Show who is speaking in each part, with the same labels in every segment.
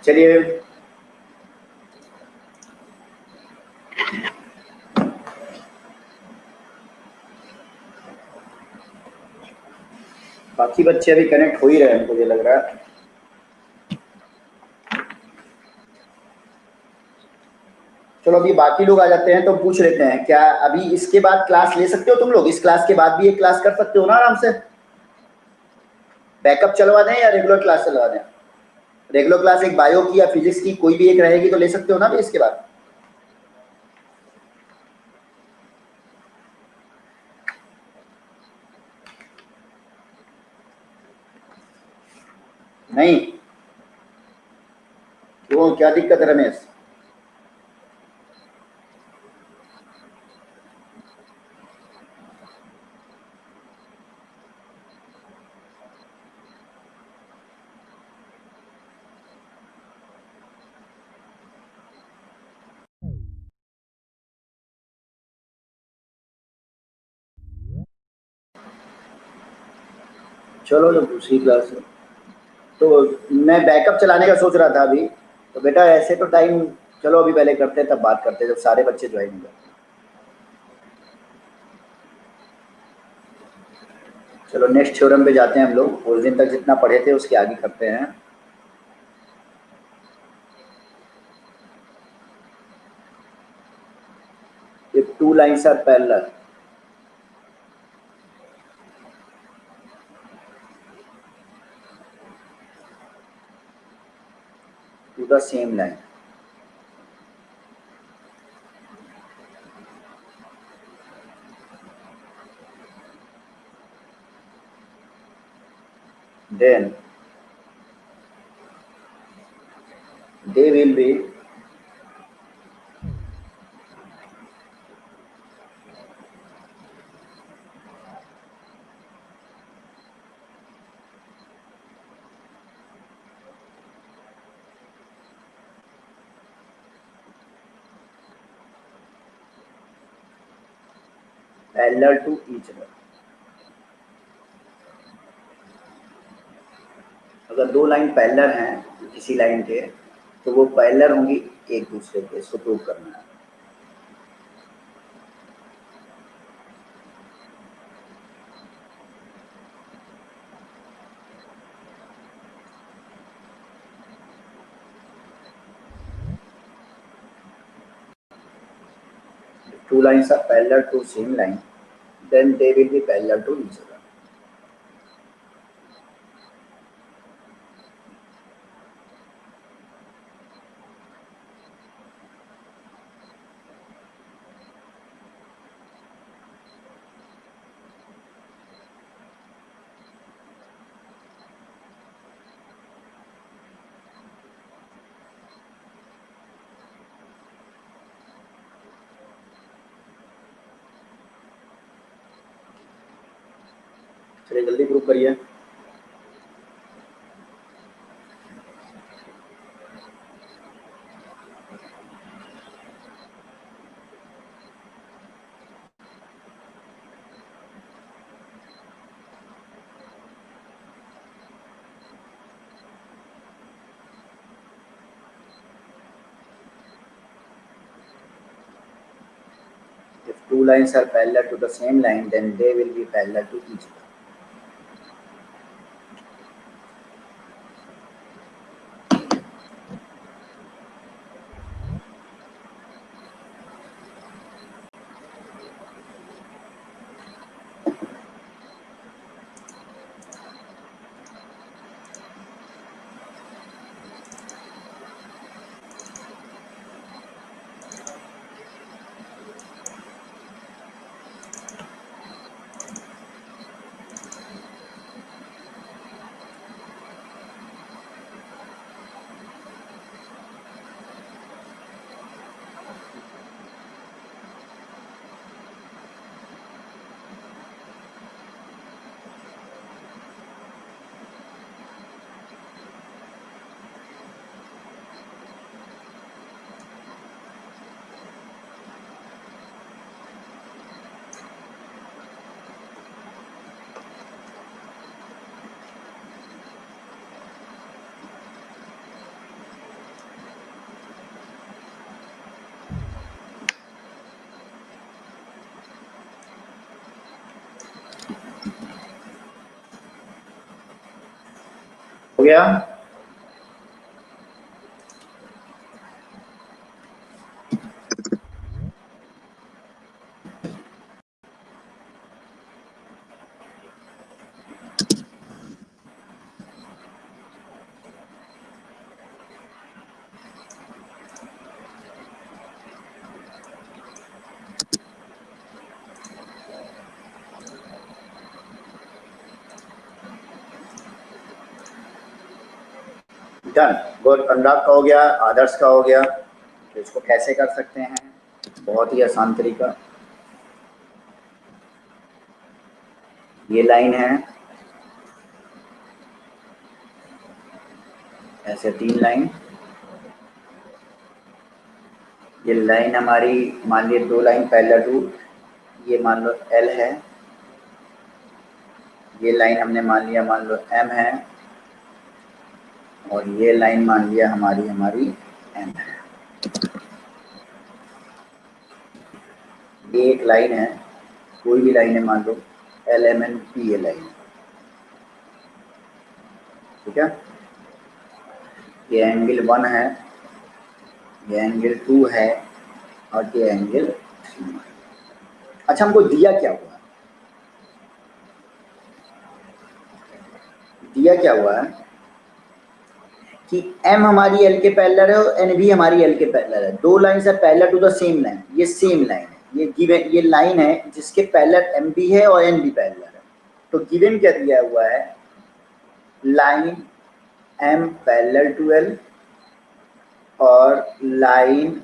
Speaker 1: चलिए बाकी बच्चे अभी कनेक्ट हो ही रहे हैं, मुझे लग रहा है। चलो अभी बाकी लोग आ जाते हैं तो पूछ लेते हैं, क्या अभी इसके बाद क्लास ले सकते हो तुम लोग? इस क्लास के बाद भी एक क्लास कर सकते हो ना आराम से? बैकअप चलवा दें या रेगुलर क्लास चलवा दें? रेगुलर क्लास एक बायो की या फिजिक्स की कोई भी एक रहेगी तो ले सकते हो ना अभी इसके बाद? नहीं, वो क्या दिक्कत है रमेश? चलो जो दूसरी क्लास है तो मैं बैकअप चलाने का सोच रहा था अभी। तो बेटा ऐसे तो टाइम, चलो अभी पहले करते हैं तब बात करते हैं जब सारे बच्चे ज्वाइन हो जाए। चलो नेक्स्ट थ्योरम पे जाते हैं हम लोग। उस दिन तक जितना पढ़े थे उसके आगे करते हैं। If two lines are parallel to the same line, then they will be parallel to each other। अगर दो लाइन पैरेलल हैं किसी लाइन के तो वो पैरेलल होंगी एक दूसरे के, इसको प्रूव करना है। If two lines are parallel to same line, then they will be parallel to each other। चलिए जल्दी प्रूव करिए। If two lines are parallel to the same line, then they will be parallel to each other। गया? Done, good. Anurag का हो गया, आदर्श का हो गया। तो इसको कैसे कर सकते हैं? बहुत ही आसान तरीका। ये लाइन है, ऐसे 3 लाइन। ये लाइन हमारी मान लीजिए 2 लाइन पैरेलल टू, ये मान लो L है। ये लाइन हमने मान लिया, मान लो M है, और ये लाइन मान लिया हमारी N है। ये एक लाइन है, कोई भी लाइन है, मान लो LMNP ये लाइन, ठीक है। ये एंगल 1 है, ये एंगल 2 है, और ये एंगल 3 है। अच्छा, हमको दिया क्या हुआ? दिया क्या हुआ है कि M हमारी L के पैरेलल है और N भी हमारी L के पैरेलल है। 2 line are parallel to the same line. ये सेम लाइन है, ये गिवन, ये लाइन है जिसके पैरेलल M भी है और N भी पैरेलल है। तो गिवन क्या दिया हुआ है? Line M parallel to L और line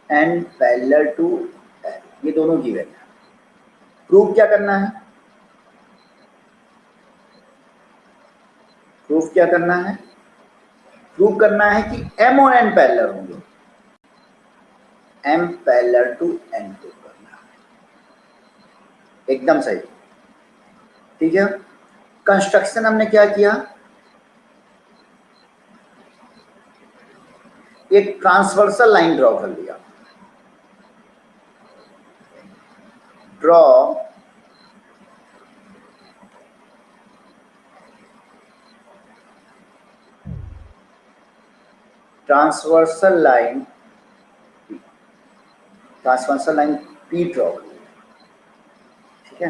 Speaker 1: N parallel to L, ये दोनों गिवन है। प्रूफ क्या करना है? प्रूफ क्या करना है? प्रूव करना है कि M और N पैरेलल होंगे। M parallel to N prove करना है। एकदम सही, ठीक है। कंस्ट्रक्शन हमने क्या किया? एक ट्रांसवर्सल लाइन ड्रॉ कर लिया। Draw transversal line, transversal line P draw कर लिया, ठीक है।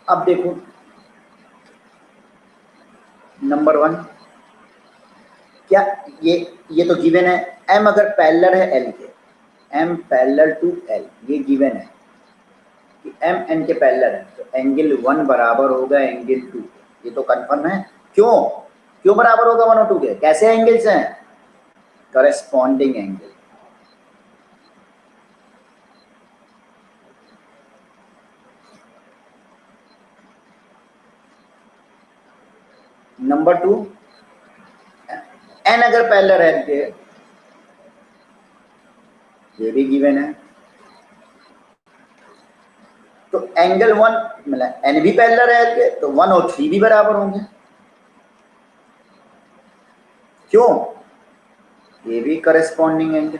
Speaker 1: अब देखो नंबर 1, क्या ये तो गिवन है। M अगर पैरेलल है L के, M पैरेलल टू L, ये गिवन है कि M N के पैरेलल है, तो एंगल 1 बराबर होगा एंगल 2। ये तो कंफर्म है। क्यों बराबर होगा 1 और 2 के? कैसे एंगल्स हैं? Corresponding angle. नंबर 2, N अगर पैरेलल है के, ये भी गिवन है, तो एंगल 1 मतलब N भी पैरेलल है के, तो 1 और 3 भी बराबर होंगे। क्यों? ये भी करेस्पॉन्डिंग एंगल।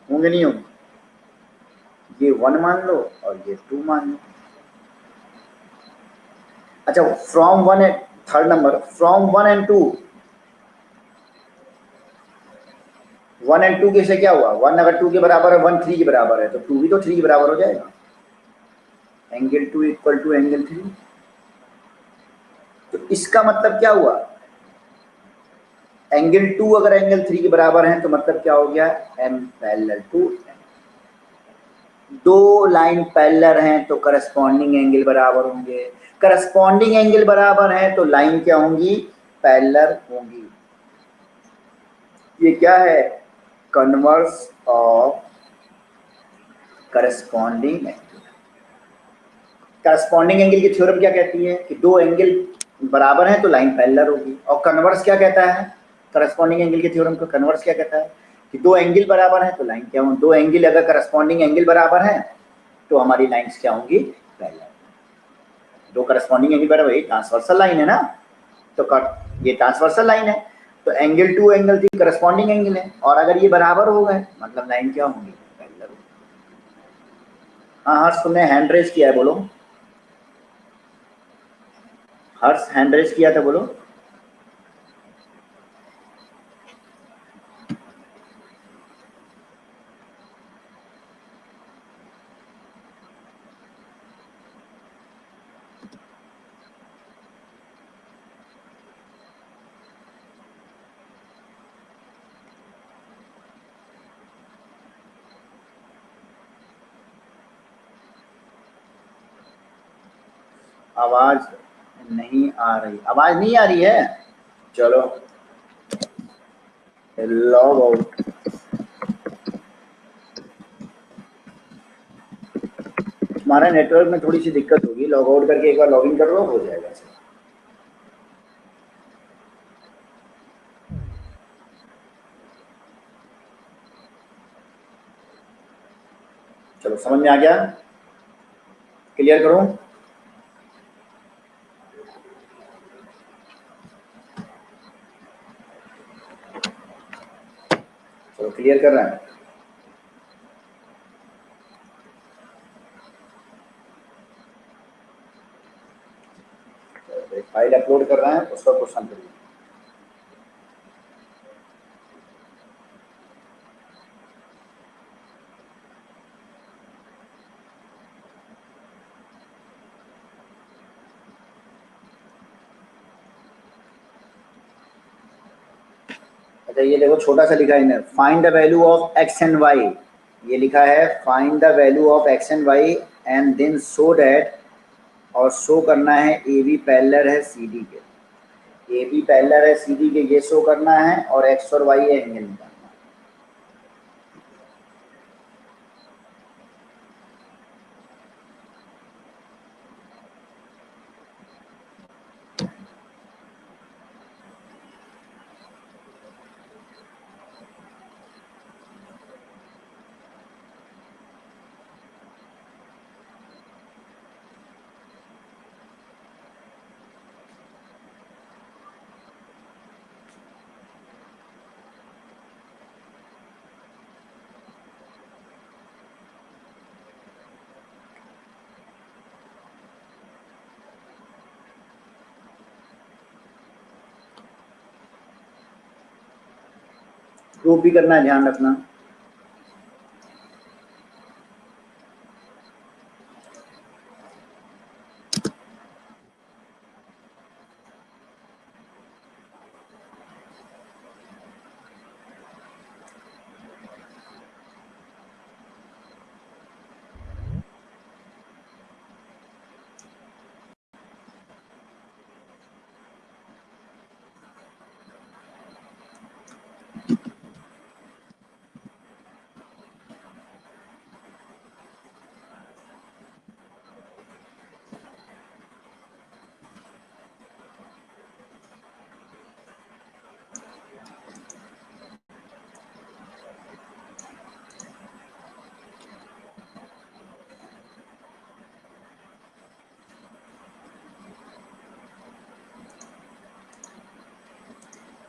Speaker 1: होंगे नहीं होंगे? ये 1 मान लो और ये 2 मान लो। अच्छा, from 1 and third number, from 1 and 2, 1 and 2 के से क्या हुआ? 1 अगर 2 के बराबर है, 1 3 के बराबर है, तो 2 भी तो 3 के बराबर हो जाएगा। Angle 2 equal to angle 3। तो इसका मतलब क्या हुआ? एंगल 2 अगर एंगल 3 के बराबर है, तो मतलब क्या हो गया? M parallel to N। 2 line parallel हैं तो करस्पॉन्डिंग एंगल बराबर होंगे। करस्पॉन्डिंग एंगल बराबर है तो लाइन क्या होंगी? पैरेलल होंगी। ये क्या है? Converse of corresponding angle. Corresponding angle की थ्योरम क्या कहती है कि 2 एंगल बराबर हैं तो लाइन पैरेलल होगी। और कन्वर्स क्या कहता है? करस्पॉन्डिंग एंगल की थ्योरम का कन्वर्स क्या कहता है कि 2 एंगल बराबर हैं तो लाइन क्या होंगी? 2 एंगल अगर करस्पॉन्डिंग एंगल बराबर हैं तो हमारी लाइन्स क्या होंगी? पैरेलल। 2 करस्पॉन्डिंग एंगल बराबर, ये ट्रांसवर्सल लाइन है ना, तो ये ट्रांसवर्सल लाइन है, तो एंगल 2 एंगल 3 करस्पॉन्डिंग एंगल है, और अगर ये बराबर हो गए मतलब लाइन क्या होंगी? पैरेलल। हाँ हर्ष, तुमने हैंड रेज किया है, बोलो। हर्ष हैंड रेज किया था, बोलो। आवाज नहीं आ रही, आवाज नहीं आ रही है। चलो लॉग आउट। तुम्हारा नेटवर्क में थोड़ी सी दिक्कत होगी, लॉग आउट करके एक बार लॉग इन कर लो, हो जाएगा। चलो समझ में आ गया, क्लियर करूं? चलो क्लियर कर रहे हैं। एक फाइल अपलोड कर रहे हैं, उसका क्वेश्चन करिए। अच्छा ये देखो, छोटा सा लिखा है इन्हें, find the value of x and y. ये लिखा है find the value of x and y and then show that, और शो करना है ए बी पैरेलल है सी डी के। ए बी पैरेलल है सी डी के, ये शो करना है, और एक्स और वाई एंगल निकालना है। प्रूफ भी करना है, ध्यान रखना।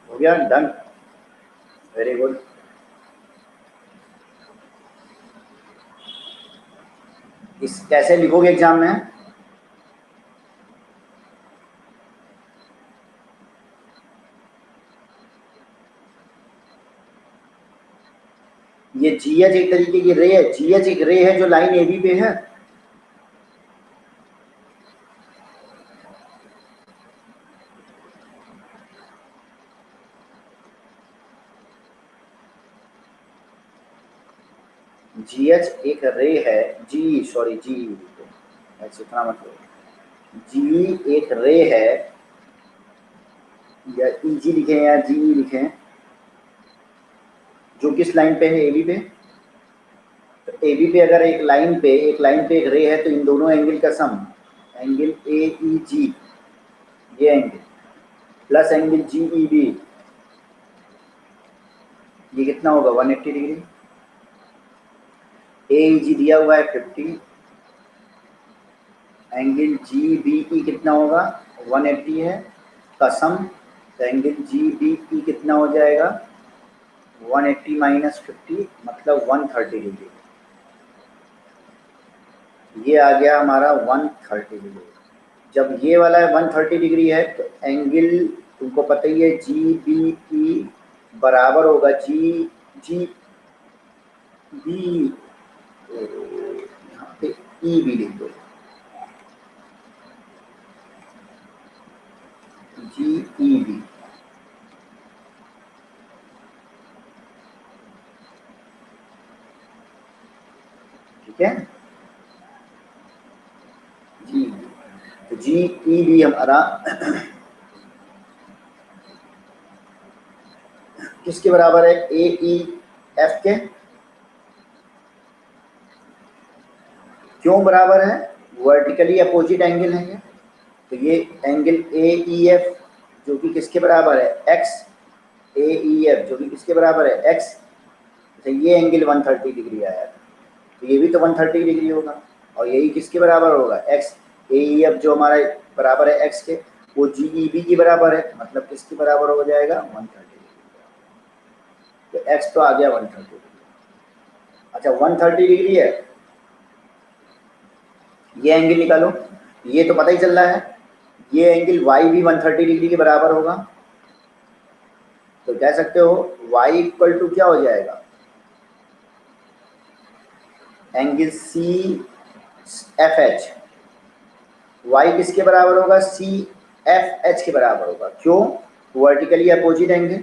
Speaker 1: हो गया, डन, वेरी गुड। इस कैसे लिखोगे एग्जाम में? ये जी एच एक तरीके की रे है, जी एच एक रे है जो लाइन ए बी पे है। जी एच एक रे है, जी सॉरी जी, ऐसे इतना मतलब, जी एक रे है, या ई जी लिखें या जी ई लिखें, जो किस लाइन पे है, ए बी पे। तो ए बी पे अगर एक लाइन पे एक रे है, तो इन दोनों एंगल का sum, angle A E G, ये angle plus angle G E B, ये कितना होगा 180 डिग्री। ए ई जी दिया हुआ है 50, एंगल जी बी ई कितना होगा 180 है का सम, तो एंगल जी बी ई कितना हो जाएगा 180 माइनस 50, मतलब 130 डिग्री। ये आ गया हमारा 130 डिग्री। जब ये वाला 130 डिग्री है तो एंगल तुमको पता ही है जी बी ई बराबर होगा जी जी बी, यहाँ पे ई भी लिख दो, जी ई बी, ठीक है। जी तो जी ई बी हमारा किसके बराबर है, ए ई एफ के। क्यों बराबर है, वर्टिकली अपोजिट एंगल है ये। तो ये एंगल ए ई एफ जो कि किसके बराबर है, एक्स, ए ई एफ जो कि किसके बराबर है, एक्स। तो ये एंगल 130 डिग्री आया, तो ये भी तो 130 डिग्री होगा, और यही किसके बराबर होगा, एक्स। ए ई एफ जो हमारा बराबर है एक्स के, वो जी ई बी के बराबर है, मतलब किसके बराबर हो जाएगा, 130 डिग्री। तो एक्स तो आ गया 130 डिग्री। अच्छा 130 डिग्री है, ये एंगल निकालो, ये तो पता ही चल रहा है, ये एंगल वाई भी 130 डिग्री के बराबर होगा। तो कह सकते हो y इक्वल टू क्या हो जाएगा, angle C F H. y किसके बराबर होगा, सी एफ एच के बराबर होगा। क्यों, वर्टिकली अपोजिट एंगल।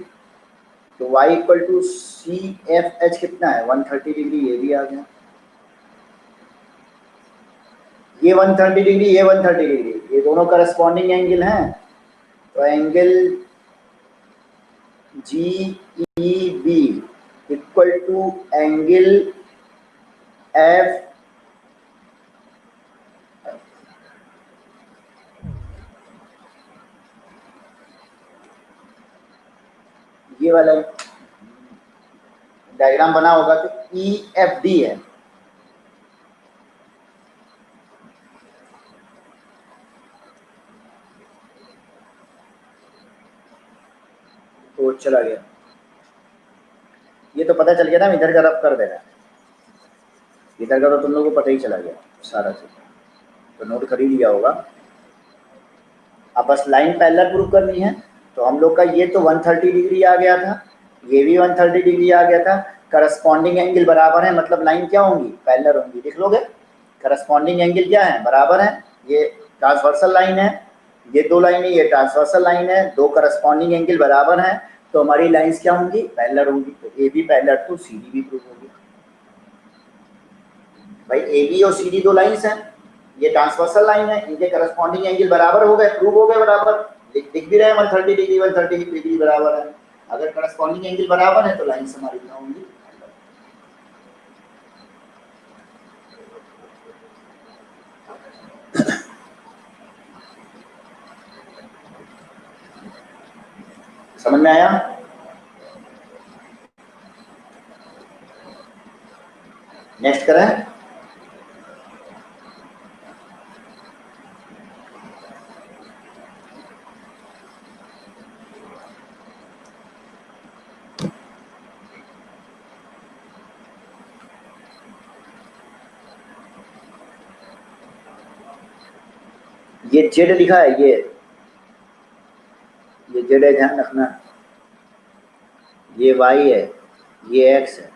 Speaker 1: तो y equal to C F H कितना है, 130 डिग्री। ये भी आ गया, ये 130 डिग्री, ये 130 डिग्री, ये दोनों करस्पॉन्डिंग एंगल हैं। तो angle G E B equal to angle F, ये वाला डायग्राम बना होगा तो ई एफ डी है। तो चला गया, ये तो पता चल गया ना, इधर का रफ कर देना, इधर का तो तुम लोगों को पता ही चला गया सारा चीज, तो नोट कर ही लिया होगा। अब बस लाइन पैरेलल प्रूव करनी है। तो हम लोग का ये तो 130 डिग्री आ गया था, ये भी 130 डिग्री आ गया था। करस्पॉन्डिंग एंगल बराबर है, मतलब लाइन क्या होंगी, पैरेलल होंगी। लिख लोगे, करस्पॉन्डिंग एंगल क्या है, बराबर है। ये ट्रांसवर्सल लाइन है, ये दो लाइन है, ये ट्रांसवर्सल लाइन है, दो करस्पॉन्डिंग एंगल बराबर है, तो हमारी लाइन्स क्या होंगी, पैरेलल होंगी। तो A B parallel to C D भी प्रूव होगी। भाई ए बी और सी डी दो लाइन्स हैं, ये ट्रांसवर्सल लाइन है, इनके करस्पॉन्डिंग एंगल बराबर हो गए, प्रूव हो गए बराबर। दिख भी रहे 130 डिग्री 130 डिग्री बराबर है। अगर करस्पॉन्डिंग एंगल बराबर है तो लाइन्स हमारी क्या होंगी, समझ में आया। नेक्स्ट करें, ये जेड लिखा है, ये जेड है, ध्यान रखना। ये वाई है, ये एक्स है।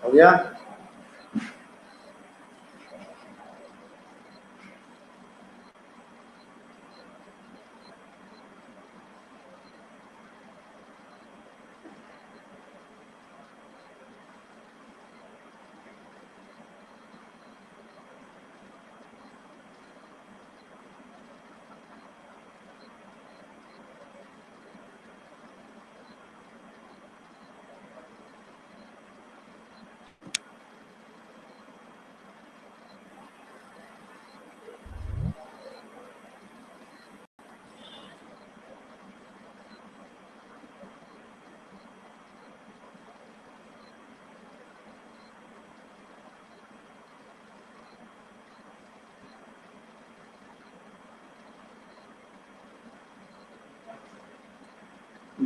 Speaker 1: हो गया।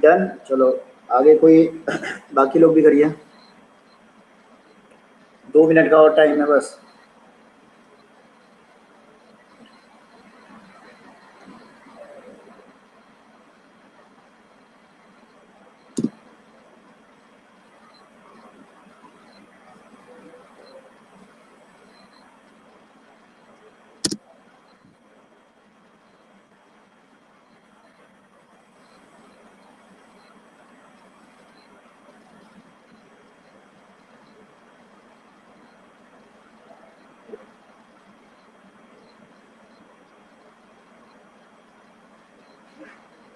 Speaker 1: डन। चलो आगे कोई बाकी लोग भी करिए, 2 मिनट का और टाइम है बस।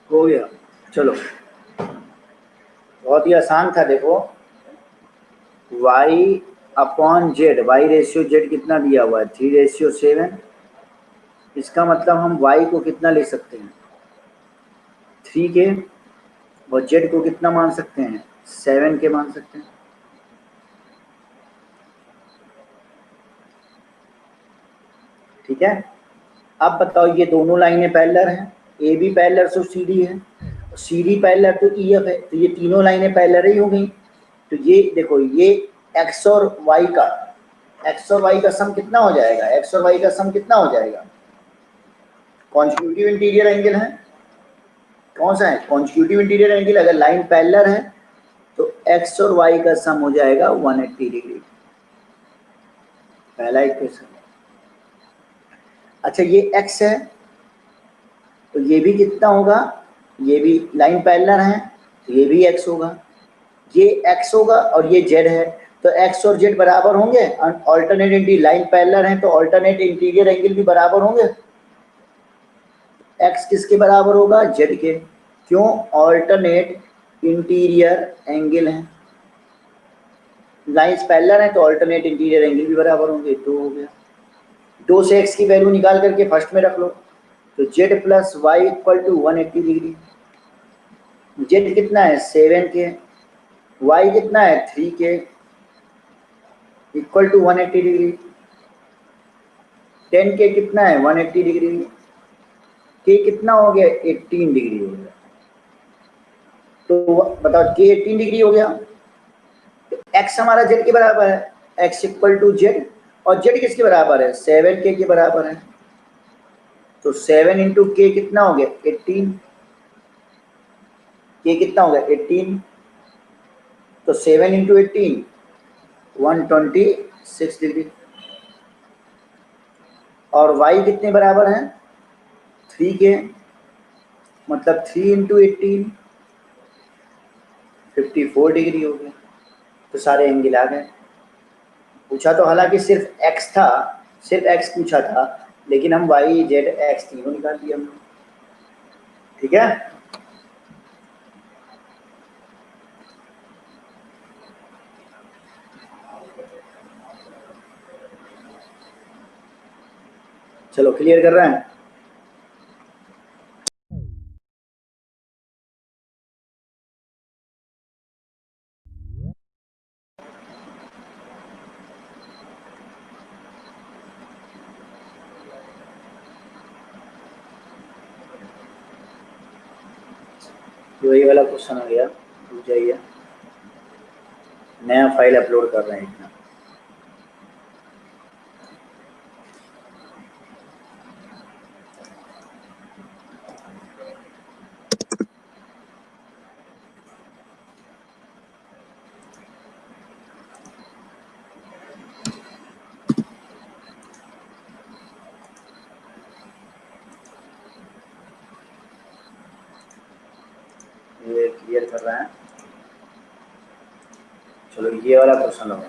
Speaker 1: हो गया, चलो बहुत ही आसान था। देखो y upon Z, Y ratio Z कितना दिया हुआ है 3:7। इसका मतलब हम y को कितना ले सकते हैं 3 के, और जेड को कितना मान सकते हैं 7 के मान सकते हैं। ठीक है, अब बताओ ये दोनों लाइनें पैरेलल हैं, A B parallel to C D है, C D parallel to E F है, तो ये तीनों लाइनें पैरेलल ही हो गई। तो ये देखो ये एक्स और वाई का, एक्स और वाई का सम कितना हो जाएगा, एक्स और वाई का सम कितना हो जाएगा, कॉन्जिक्यूटिव इंटीरियर एंगल है। कौन सा है कॉन्जिक्यूटिव इंटीरियर एंगल, अगर लाइन पैरेलल है तो एक्स और वाई का सम हो जाएगा 180 डिग्री। पहला इक्वेशन। अच्छा ये एक्स है तो ये भी कितना होगा, ये भी लाइन पैरेलल है तो ये भी एक्स होगा, ये एक्स होगा और ये जेड है, तो एक्स और जेड बराबर होंगे। ऑल्टरनेट इंटीरियर लाइन पैरेलल है तो ऑल्टरनेट इंटीरियर एंगल भी बराबर होंगे। एक्स किसके बराबर होगा, जेड के। क्यों, ऑल्टरनेट इंटीरियर एंगल है, लाइंस पैरेलल है तो ऑल्टरनेट इंटीरियर एंगल भी बराबर होंगे। 2 हो गया। 2 से एक्स की वैल्यू निकाल करके फर्स्ट में रख लो, तो Z plus Y equal to 180 degree. Z कितना है 7 के, वाई कितना है 3 के, इक्वल टू 180 डिग्री। 10 के कितना है 180 डिग्री, के कितना हो गया 18 डिग्री हो गया। तो बताओ के 18 डिग्री हो गया, तो एक्स हमारा जेड के बराबर है, एक्स इक्वल टू जेड, और जेड किसके बराबर है 7 के बराबर है। तो 7 इंटू के कितना हो गया 18, के कितना हो गया 18, तो 7 इंटू 18 126 डिग्री। और y कितने बराबर है 3 के, मतलब 3 इंटू 18 54 डिग्री हो गया। तो सारे एंगल आ गए। पूछा तो हालांकि सिर्फ x था, सिर्फ x पूछा था, लेकिन हम y z x तीनों निकाल दिए हमने। ठीक है, चलो क्लियर कर रहे हैं। तो ये वाला क्वेश्चन आ गया, रुक जाइए, नया फाइल अपलोड कर रहे हैं इतना। ये क्लियर कर रहे हैं। चलो ये वाला क्वेश्चन लो।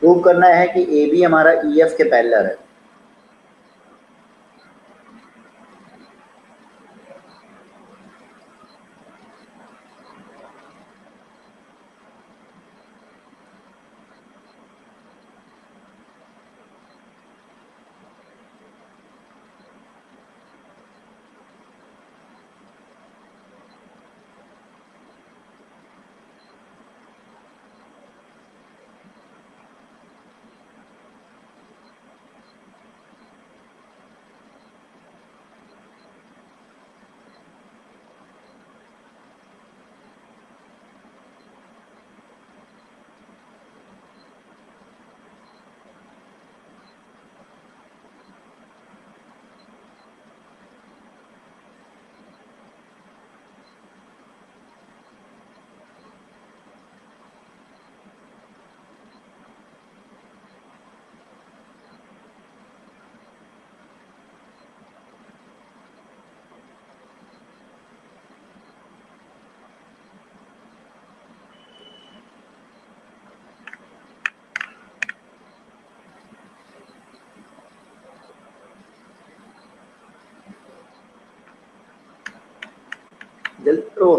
Speaker 1: प्रूव करना है कि ए बी हमारा ई एफ के पैरेलल है। जल्दी करो।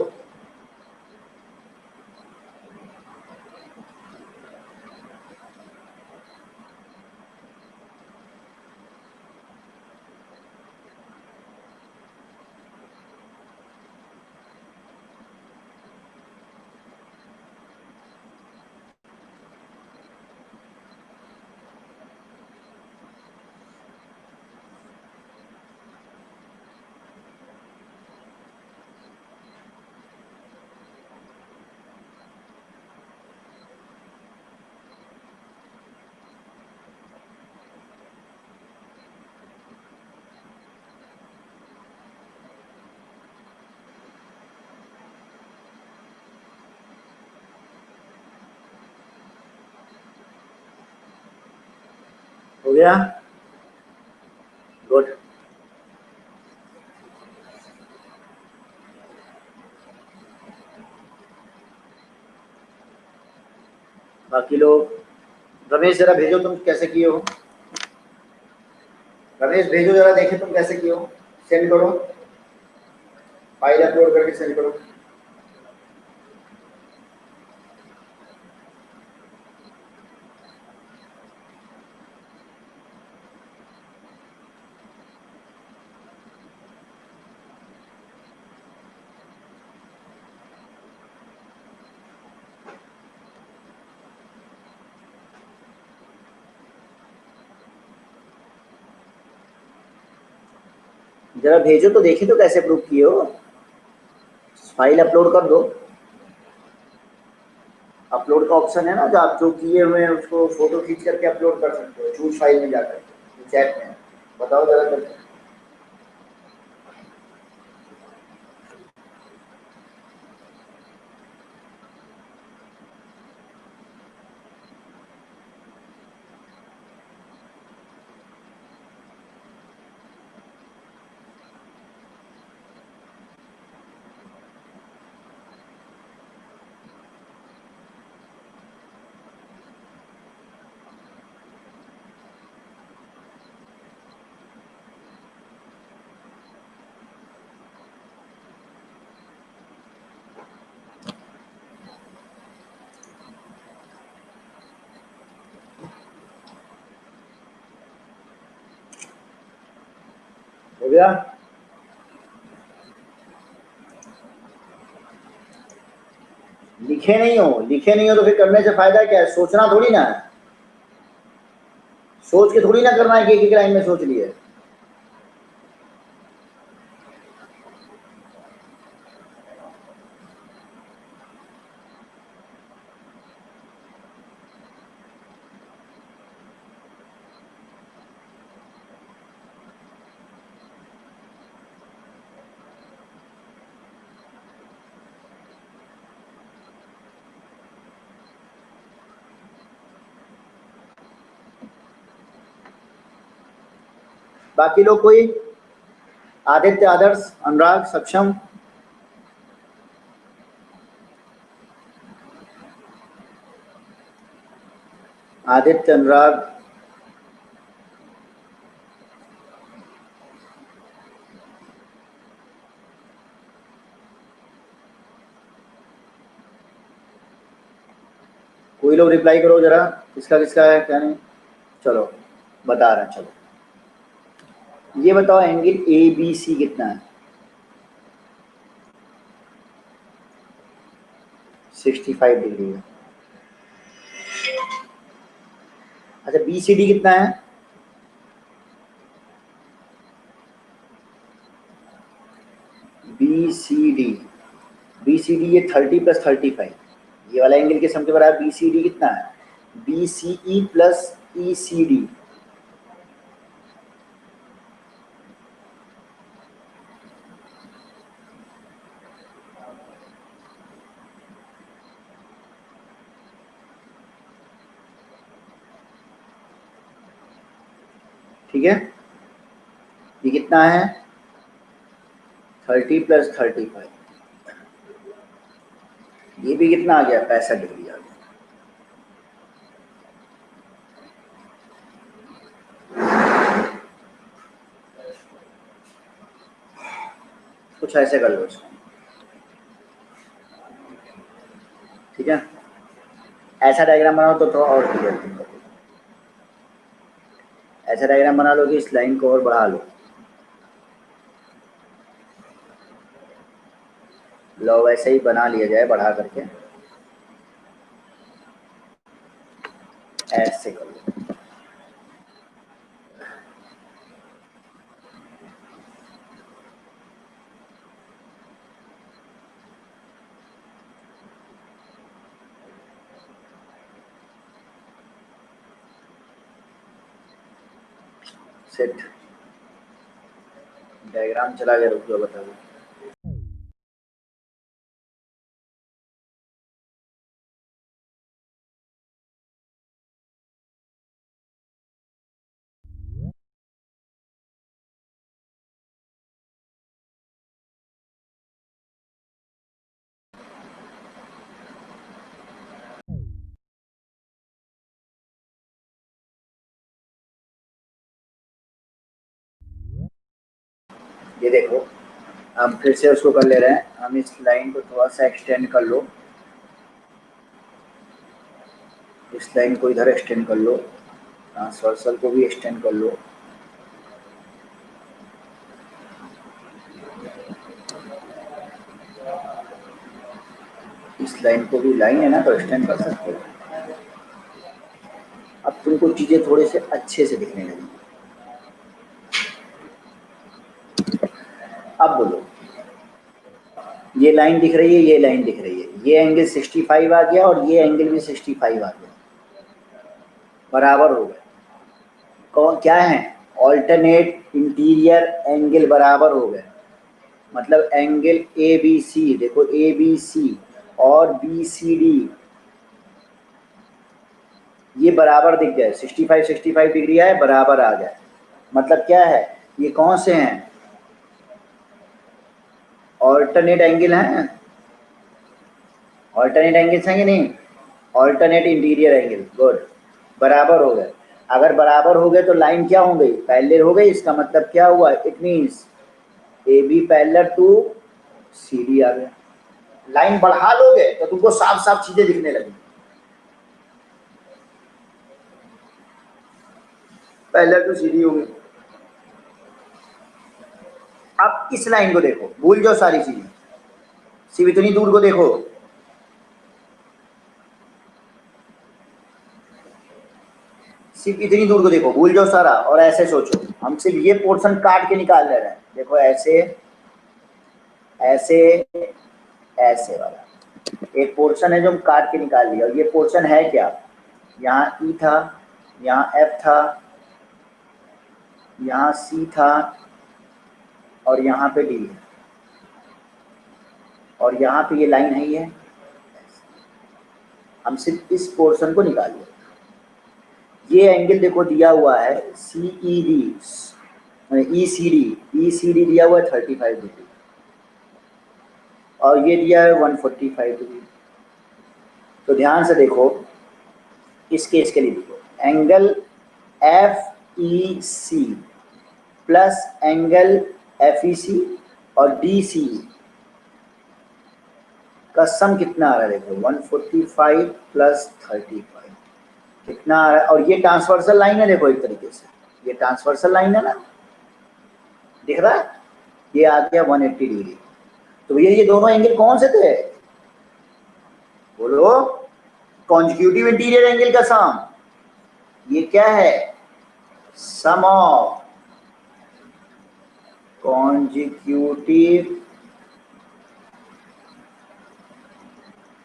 Speaker 1: हो गया? गुड। बाकी लोग, रमेश जरा भेजो तुम कैसे किए हो। रमेश भेजो जरा, देखे तुम कैसे किए हो। सेंड करो, फाइल अपलोड करके सेंड करो। जरा भेजो तो देखे तो कैसे प्रूव किए हो। फाइल अपलोड कर दो। अपलोड का ऑप्शन है ना, जो आप जो किए हुए हैं उसको फोटो खींच करके अपलोड कर सकते हो, चूज फाइल में जाकर चैट में। बताओ जरा करके। हो गया? लिखे नहीं हो, लिखे नहीं हो तो फिर करने से फायदा क्या है? सोचना थोड़ी ना है, सोच के थोड़ी ना करना है कि एक लाइन में सोच लिए। बाकी लोग कोई? आदित्य, आदर्श, अनुराग, सक्षम। आदित्य, अनुराग, कोई लोग रिप्लाई करो जरा, किसका किसका है क्या नहीं। चलो बता रहे हैं, चलो ये बताओ एंगल ए बी सी कितना है? 65 डिग्री है। अच्छा बी सी डी कितना है? B C D, B C D ये 30 + 35, ये वाला एंगल के सम के बराबर बी सी डी कितना है? बी सी ई प्लस ई सी डी। ठीक है, ये कितना है? 30 + 35, ये भी कितना आ गया? 65 डिग्री आ गया। कुछ ऐसे कर लो इसको, ठीक है। ऐसा डायग्राम बनाओ तो थोड़ा और क्लियर दिखेगा। ऐसा डायग्राम बना लो कि इस लाइन को और बढ़ा लो। लो वैसे ही बना लिया जाए बढ़ा करके, ऐसे कर लो। सेट, डायग्राम चला गया, रुक जाओ बता दो। ये देखो, हम फिर से उसको कर ले रहे हैं। हम इस लाइन को थोड़ा सा एक्सटेंड कर लो, इस लाइन को इधर एक्सटेंड कर लो, ट्रांसवर्सल को भी एक्सटेंड कर लो। इस लाइन को भी, लाइन है ना तो एक्सटेंड कर सकते हो। अब तुमको चीज़ें थोड़े से अच्छे से दिखने लगी। अब बोलो, ये लाइन दिख रही है, ये लाइन दिख रही है, ये एंगल 65 आ गया और ये एंगल भी 65 आ गया, बराबर हो गए। कौन क्या है? ऑल्टरनेट इंटीरियर एंगल बराबर हो गए। मतलब एंगल ए बी सी, देखो ए बी सी और बी सी डी ये बराबर दिख गए। 65 डिग्री है, बराबर आ गए। मतलब क्या है? ये कौन से हैं? ऑल्टरनेट एंगल हैं। ऑल्टरनेट एंगल्स हैं कि नहीं? ऑल्टरनेट इंटीरियर एंगल, गुड, बराबर हो गए। अगर बराबर हो गए तो लाइन क्या हो गई? पैरेलल हो गई। इसका मतलब क्या हुआ? It means A B parallel to C D आ गया। लाइन बढ़ा लोगे तो तुमको साफ साफ चीजें दिखने लगी। पैरेलल टू सी डी हो गई। अब इस लाइन को देखो, भूल जाओ सारी चीजें, सिर्फ इतनी दूर को देखो। सिर्फ इतनी दूर को देखो, भूल जाओ सारा और ऐसे सोचो। हम सिर्फ ये पोर्शन काट के निकाल ले रहे हैं। देखो ऐसे ऐसे ऐसे वाला एक पोर्शन है जो हम काट के निकाल लिया। और ये पोर्शन है क्या? यहाँ ई था, यहाँ एफ था, यहाँ सी था और यहाँ पे डी है और यहाँ पे ये लाइन है ही है। हम सिर्फ इस पोर्शन को निकाल लिया। ये एंगल देखो दिया हुआ है सी ई डी, ई सी डी, ई सी डी दिया हुआ है 35 डिग्री और ये दिया है 145 डिग्री। तो ध्यान से देखो, इस केस के लिए देखो, angle F E C plus angle F E C और डी सी का सम कितना आ रहा है देखो, 145 प्लस 35 कितना आ रहा है। और ये ट्रांसवर्सल लाइन है देखो, एक तरीके से ये ट्रांसवर्सल लाइन है ना, दिख रहा है, ये आ गया 180 डिग्री। तो ये दोनों एंगल कौन से थे, बोलो, कॉन्जिक्यूटिव इंटीरियर एंगल का सम। ये क्या है, sum of consecutive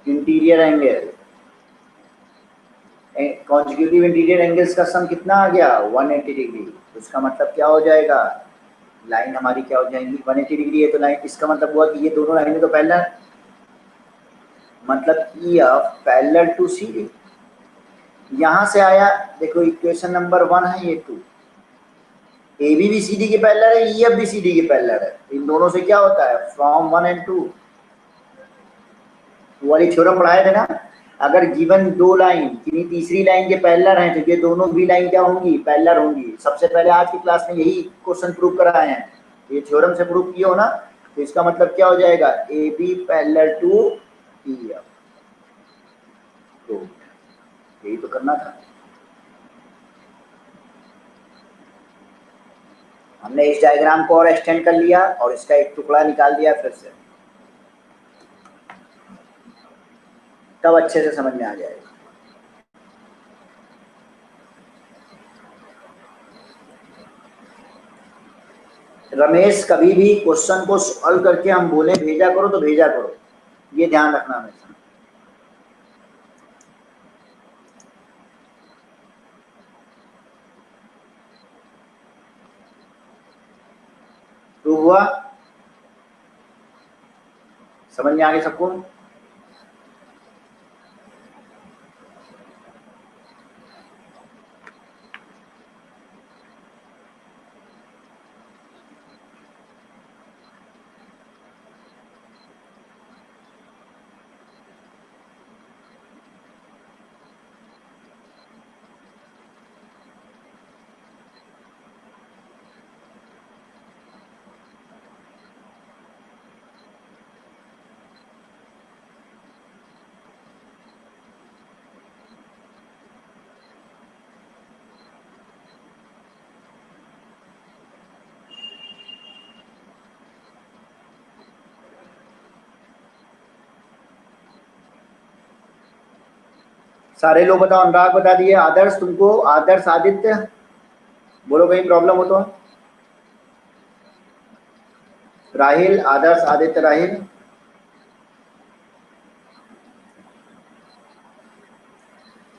Speaker 1: interior angle. Consecutive interior angles का सम कितना आ गया, 180 डिग्री। तो इसका मतलब क्या हो जाएगा, लाइन हमारी क्या हो जाएंगी, 180 डिग्री है तो लाइन, इसका मतलब हुआ कि ये दोनों लाइनें तो पैरेलल, मतलब E F parallel to C D. यहां से आया देखो, इक्वेशन नंबर 1 है ये 2, ए बी सी डी के पैरेलल है, ई एफ भी सी डी के पैरेलल है। इन दोनों से क्या होता है, फ्रॉम 1 एंड 2 वाली थ्योरम पढ़ाए थे ना, अगर गिवन दो लाइन किसी तीसरी लाइन के पैरेलल हैं तो ये दोनों भी लाइन क्या होंगी, पैरेलल होंगी। सबसे पहले आज की क्लास में यही क्वेश्चन प्रूव कराए हैं, ये थ्योरम से प्रूव किए हो ना, तो इसका मतलब क्या हो जाएगा, A B parallel to E F. तो यही तो करना था, हमने इस डायग्राम को और एक्सटेंड कर लिया और इसका एक टुकड़ा निकाल दिया फिर से, तब अच्छे से समझ में आ जाएगा। रमेश, कभी भी क्वेश्चन को सॉल्व करके हम बोले भेजा करो तो भेजा करो, ये ध्यान रखना हमेशा। प्रूव हुआ, समझ में आ गई सबको। सारे लोग बताओ, अनुराग बता दिए, आदर्श तुमको, आदर्श आदित्य बोलो कहीं प्रॉब्लम हो तो। राहिल, आदर्श आदित्य राहिल,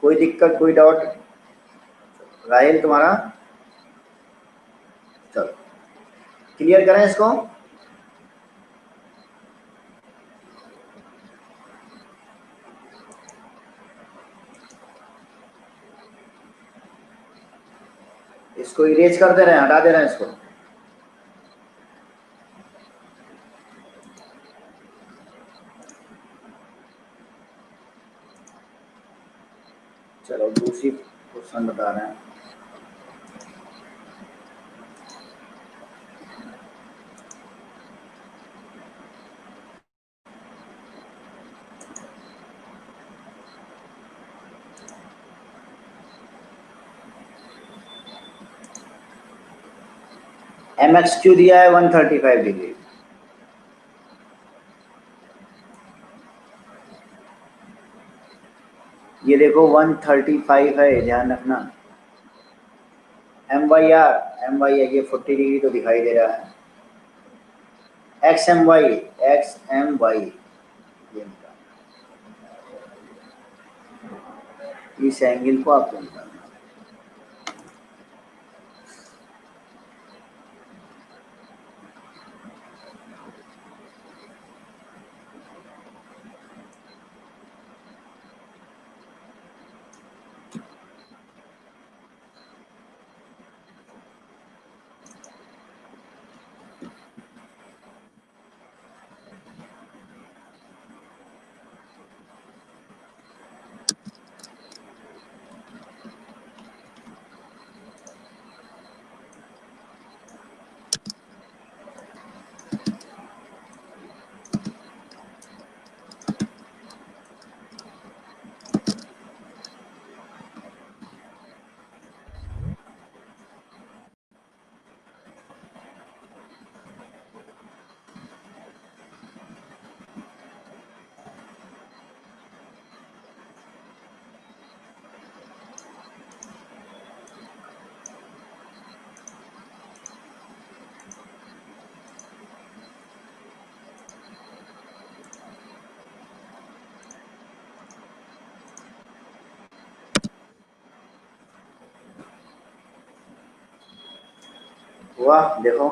Speaker 1: कोई दिक्कत कोई डाउट, राहिल तुम्हारा, चलो क्लियर करें इसको। इसको इरेज कर दे रहे हैं, हटा दे रहे हैं इसको। चलो दूसरी क्वेश्चन बता रहे हैं। एम एक्स क्यू दिया है 135 डिग्री, ये देखो 135 है, ध्यान रखना। एम वाई ये 40 डिग्री तो दिखाई दे रहा है। एक्स एम वाई ये इस एंगल को आपको निकालना। हुआ देखो,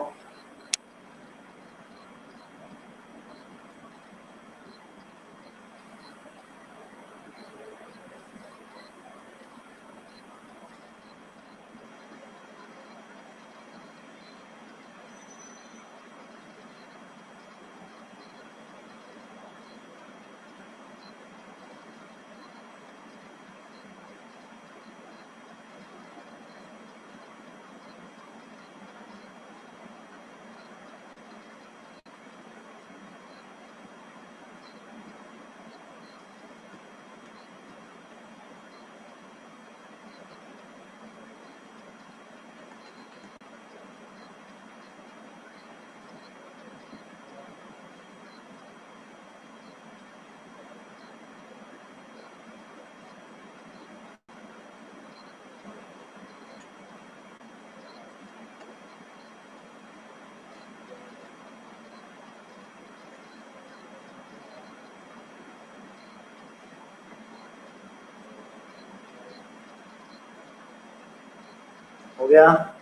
Speaker 1: हो गया।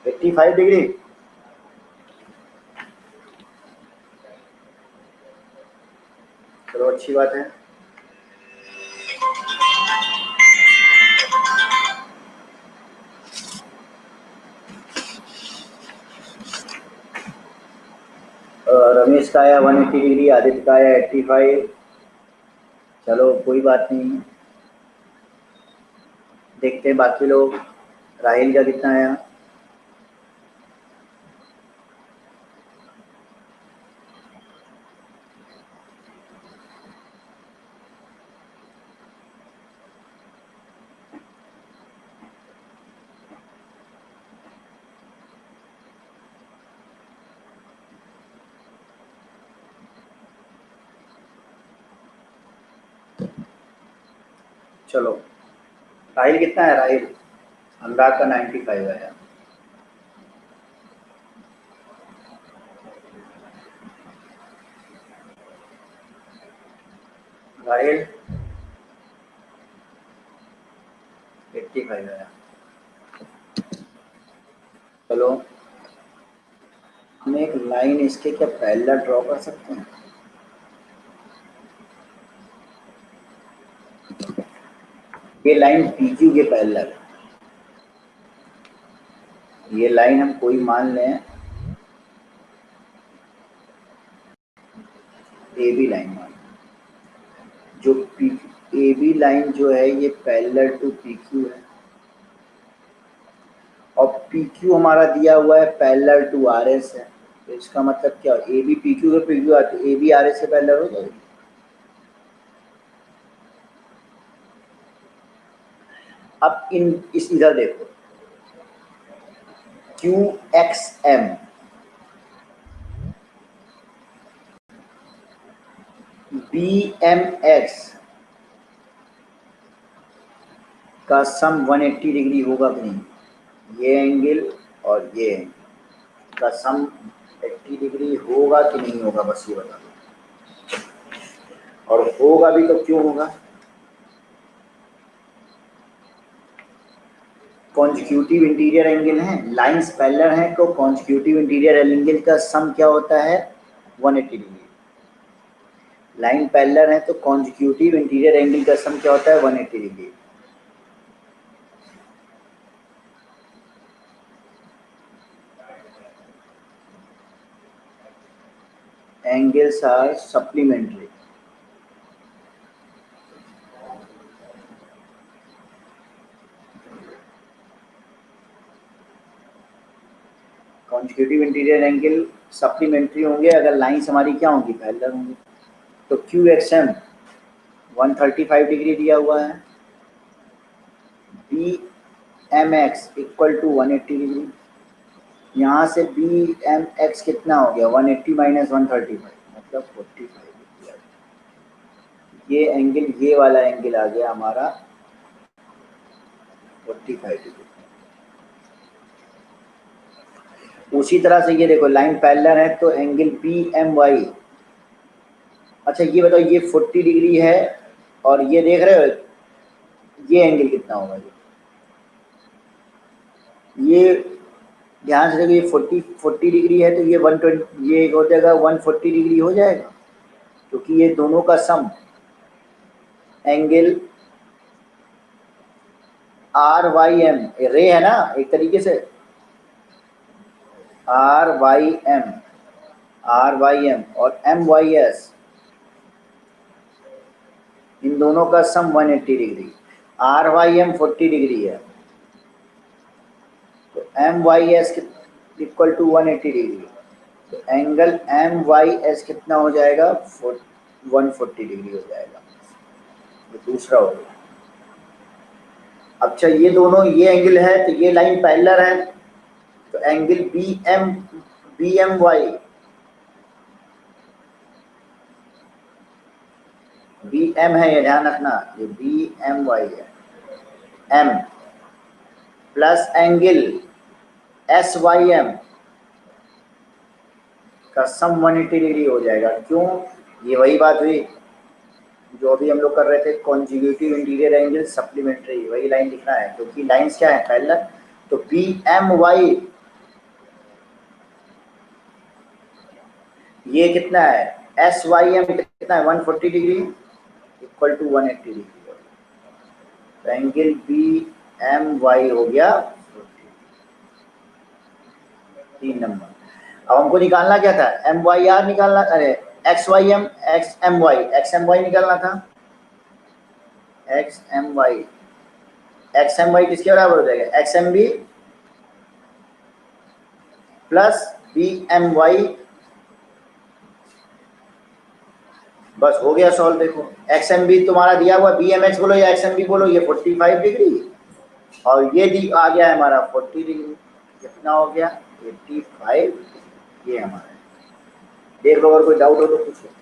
Speaker 1: Eighty 5 degree. चलो अच्छी बात है। रमेश का आया 180 डिग्री, आदित्य का आया 85। चलो कोई बात नहीं, देखते हैं बाकी लोग। राहिल का कितना आया? चलो राहिल कितना है? राहिल अनुराग का 95 आया। राहिल 85 आया। चलो हम एक लाइन इसके क्या पैरेलल ड्रॉ कर सकते हैं? ये लाइन PQ के पैरेलल है। ये लाइन हम कोई मान लें AB लाइन मान, जो AB लाइन जो है ये पैरेलल टू PQ है, और PQ हमारा दिया हुआ है पैरेलल टू RS है। तो इसका मतलब क्या, AB PQ के PQ आते, AB RS से पैरेलल हो जाएगी। अब इस इधर देखो, QXM BMX का सम 180 डिग्री होगा कि नहीं? ये एंगल और ये एंगल का सम 80 डिग्री होगा कि नहीं होगा, बस ये बता दो। और होगा भी तो क्यों होगा? कॉन्जिक्यूटिव इंटीरियर एंगल है, लाइंस पैरेलल हैं तो कॉन्जिक्यूटिव इंटीरियर एंगल का सम क्या होता है 180 डिग्री। लाइन पैरेलल है तो कॉन्जिक्यूटिव इंटीरियर एंगल का सम क्या होता है 180 degree. Angles are supplementary. Consecutive interior angle supplementary होंगे अगर लाइंस हमारी क्या होंगी पैरेलल होंगी। तो क्यू एक्स एम 135 डिग्री दिया हुआ है, B M X equal to 180 degree. यहाँ से बी एम एक्स कितना हो गया 180 माइनस 135 मतलब 45 डिग्री। ये एंगल ये वाला एंगल आ गया हमारा 45 डिग्री। उसी तरह से ये देखो लाइन पैरेलल है तो एंगल बी एम वाई। अच्छा ये बताओ ये 40 डिग्री है और ये देख रहे हो ये एंगल कितना होगा ये ध्यान से देखो ये 40 डिग्री है तो ये 120 ये हो जाएगा 140 डिग्री हो जाएगा क्योंकि ये दोनों का sum angle R Y M ray है ना एक तरीके से आर वाई एम और एम वाई एस इन दोनों का sum 180 degree. R Y M 40 degree है तो M Y S equal to 180 degree. तो एंगल एम वाई एस कितना हो जाएगा 140 डिग्री हो जाएगा। ये दूसरा हो गया। अच्छा ये दोनों ये एंगल है तो ये लाइन पैरेलल है तो angle B M Y B M है ये ध्यान रखना ये बी एम वाई है M plus angle S Y M का सम 180 डिग्री हो जाएगा। क्यों ये वही बात हुई जो अभी हम लोग कर रहे थे कॉन्जिक्यूटिव इंटीरियर एंगल सप्लीमेंट्री वही लाइन लिखना है क्योंकि लाइंस क्या है पैरेलल। तो बी एम वाई ये कितना है एस वाई एम कितना है 140 डिग्री इक्वल टू 180 डिग्री। तो एंगल बी एम वाई हो गया 3 नंबर। अब हमको निकालना क्या था एम वाई आर निकालना अरे एक्स एम वाई निकालना था। एक्स एम वाई किसके बराबर हो जाएगा X M B plus B M Y. बस हो गया सॉल्व। देखो एक्स एम बी तुम्हारा दिया हुआ बी एम एक्स बोलो या एक्स एम बी बोलो ये 45 डिग्री और ये दी आ गया है हमारा 40 डिग्री। कितना हो गया 85। ये हमारा देख लो अगर कोई डाउट हो तो पूछो।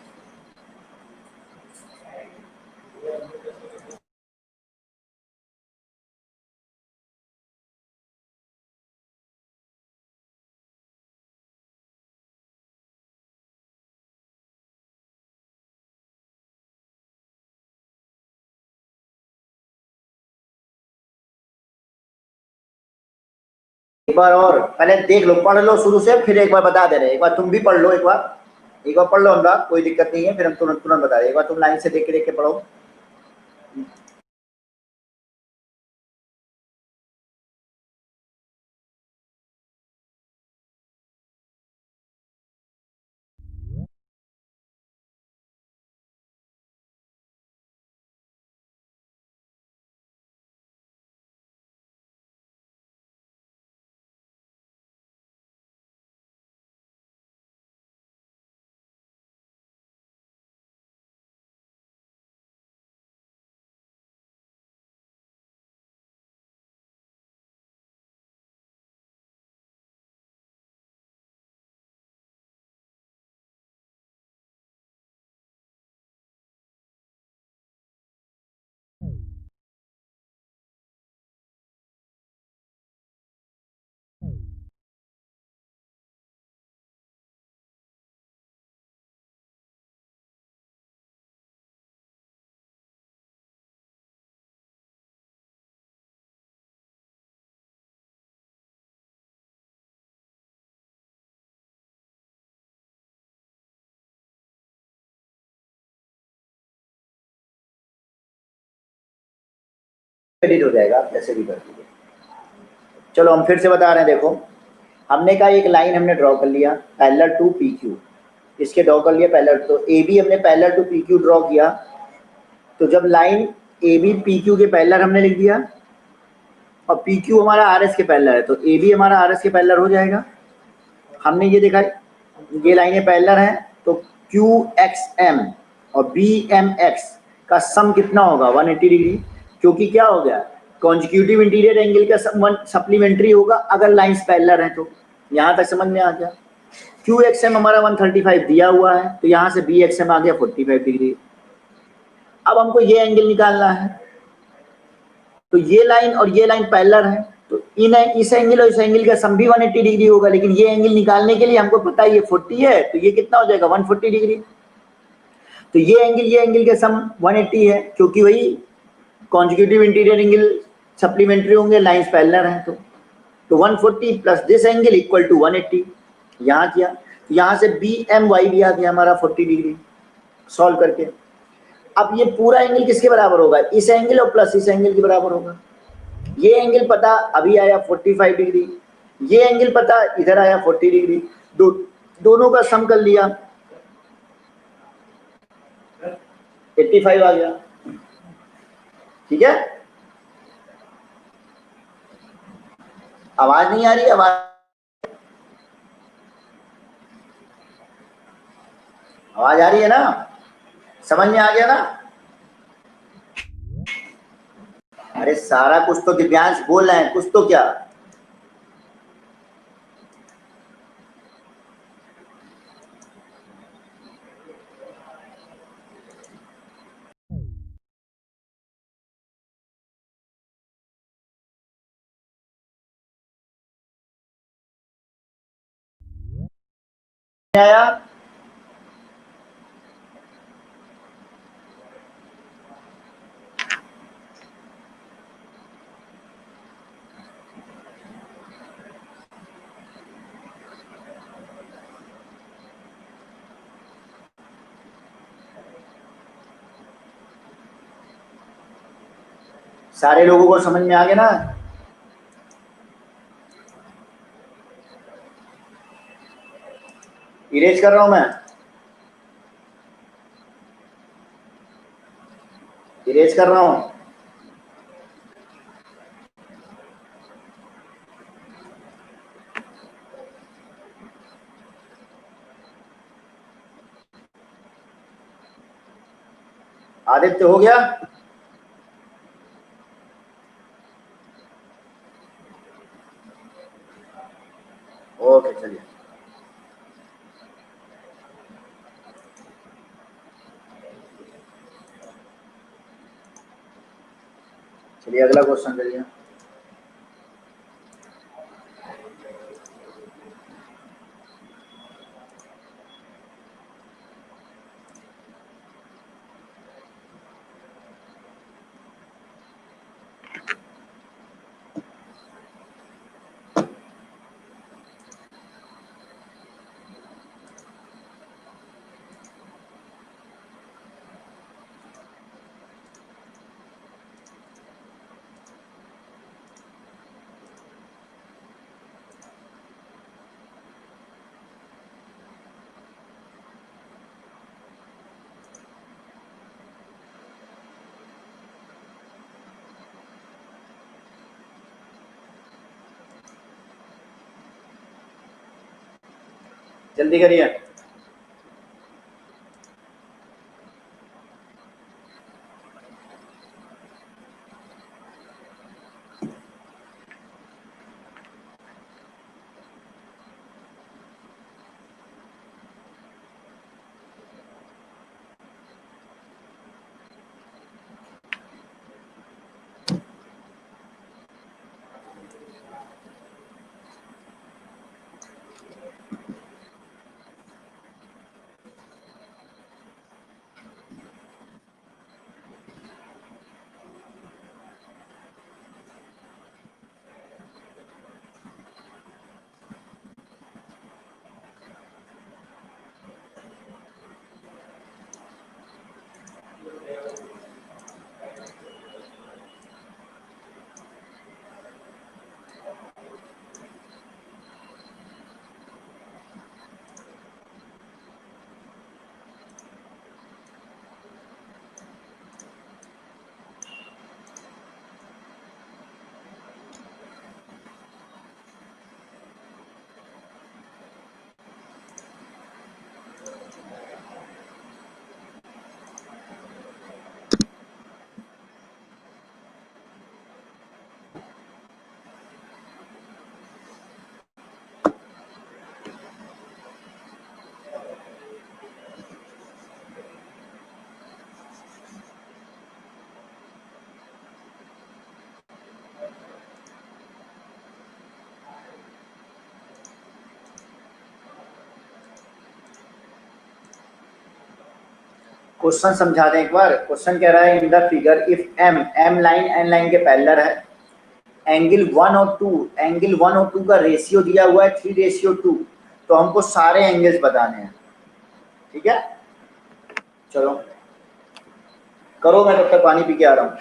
Speaker 1: एक बार और पहले देख लो पढ़ लो शुरू से फिर एक बार बता दे रहे एक बार तुम भी पढ़ लो एक बार पढ़ लो अनुराग कोई दिक्कत नहीं है फिर हम तुरंत तुरंत बता रहे एक बार तुम लाइन से देख के पढ़ो। एडिट हो जाएगा, आप जैसे भी कर लीजिए। चलो हम फिर से बता रहे हैं, देखो हमने कहा एक लाइन हमने ड्रॉ कर लिया पैरेलल टू पी क्यू, इसके ड्रॉ कर लिया पैरेलल, तो ए बी हमने parallel to P Q draw किया, तो जब line A B P Q के पैरेलल हमने लिख दिया और पी क्यू हमारा आर एस के पैरेलल है, तो ए बी हमारा आर एस के पैरेलल हो जाएगा। हमने ये देखा ये लाइनें पैरेलल हैं, तो क्यू एक्स एम और बी एम एक्स का सम कितना होगा 180 डिग्री, क्योंकि क्या हो गया कॉन्जिक्यूटिव इंटीरियर एंगल का सप्लीमेंट्री होगा अगर लाइंस पैरेलल हैं। तो यहाँ तक समझ में आ गया। क्यू एक्स एम हमारा 135 दिया हुआ है, तो यहाँ से बी एक्स एम आ गया 45 डिग्री। अब हमको ये एंगल निकालना है, तो ये लाइन और ये लाइन पैरेलल है, तो इस एंगल और इस एंगल का सम भी 180 डिग्री होगा, लेकिन ये एंगल निकालने के लिए हमको पता है ये 40 है, तो ये कितना हो जाएगा 140 डिग्री। तो ये एंगल के सम 180 है, क्योंकि वही कॉन्जिक्यूटिव इंटीरियर एंगल सप्लीमेंट्री होंगे, लाइंस पैरेलल हैं। तो 140 plus this angle equal to 180। यहाँ किया, यहाँ से बी एम वाई भी आ गया हमारा 40 डिग्री सॉल्व करके। अब ये पूरा एंगल किसके बराबर होगा, इस एंगल और प्लस इस एंगल के बराबर होगा। ये एंगल पता अभी आया 45 डिग्री, ये एंगल पता इधर आया 40 डिग्री, दोनों का सम कर लिया 85 आ गया। ठीक है, आवाज नहीं आ रही, आवाज आ रही है ना, समझ में आ गया ना। अरे सारा कुछ तो दिव्यांश बोल रहे हैं, कुछ तो क्या। आया सारे लोगों को समझ में आ गया ना। इरेज कर रहा हूं मैं, इरेज कर रहा हूं। आदित्य हो गया, ओके चलिए। चलिए अगला क्वेश्चन करिए। जल्दी करिए। क्वेश्चन समझा दें एक बार। क्वेश्चन कह रहा है in the figure if M line N line के पैरेलल है, एंगल 1 और 2 का रेशियो दिया हुआ है 3:2, तो हमको सारे एंगल्स बताने हैं। ठीक है, चलो करो, मैं तब तक पानी पी के आ रहा हूँ।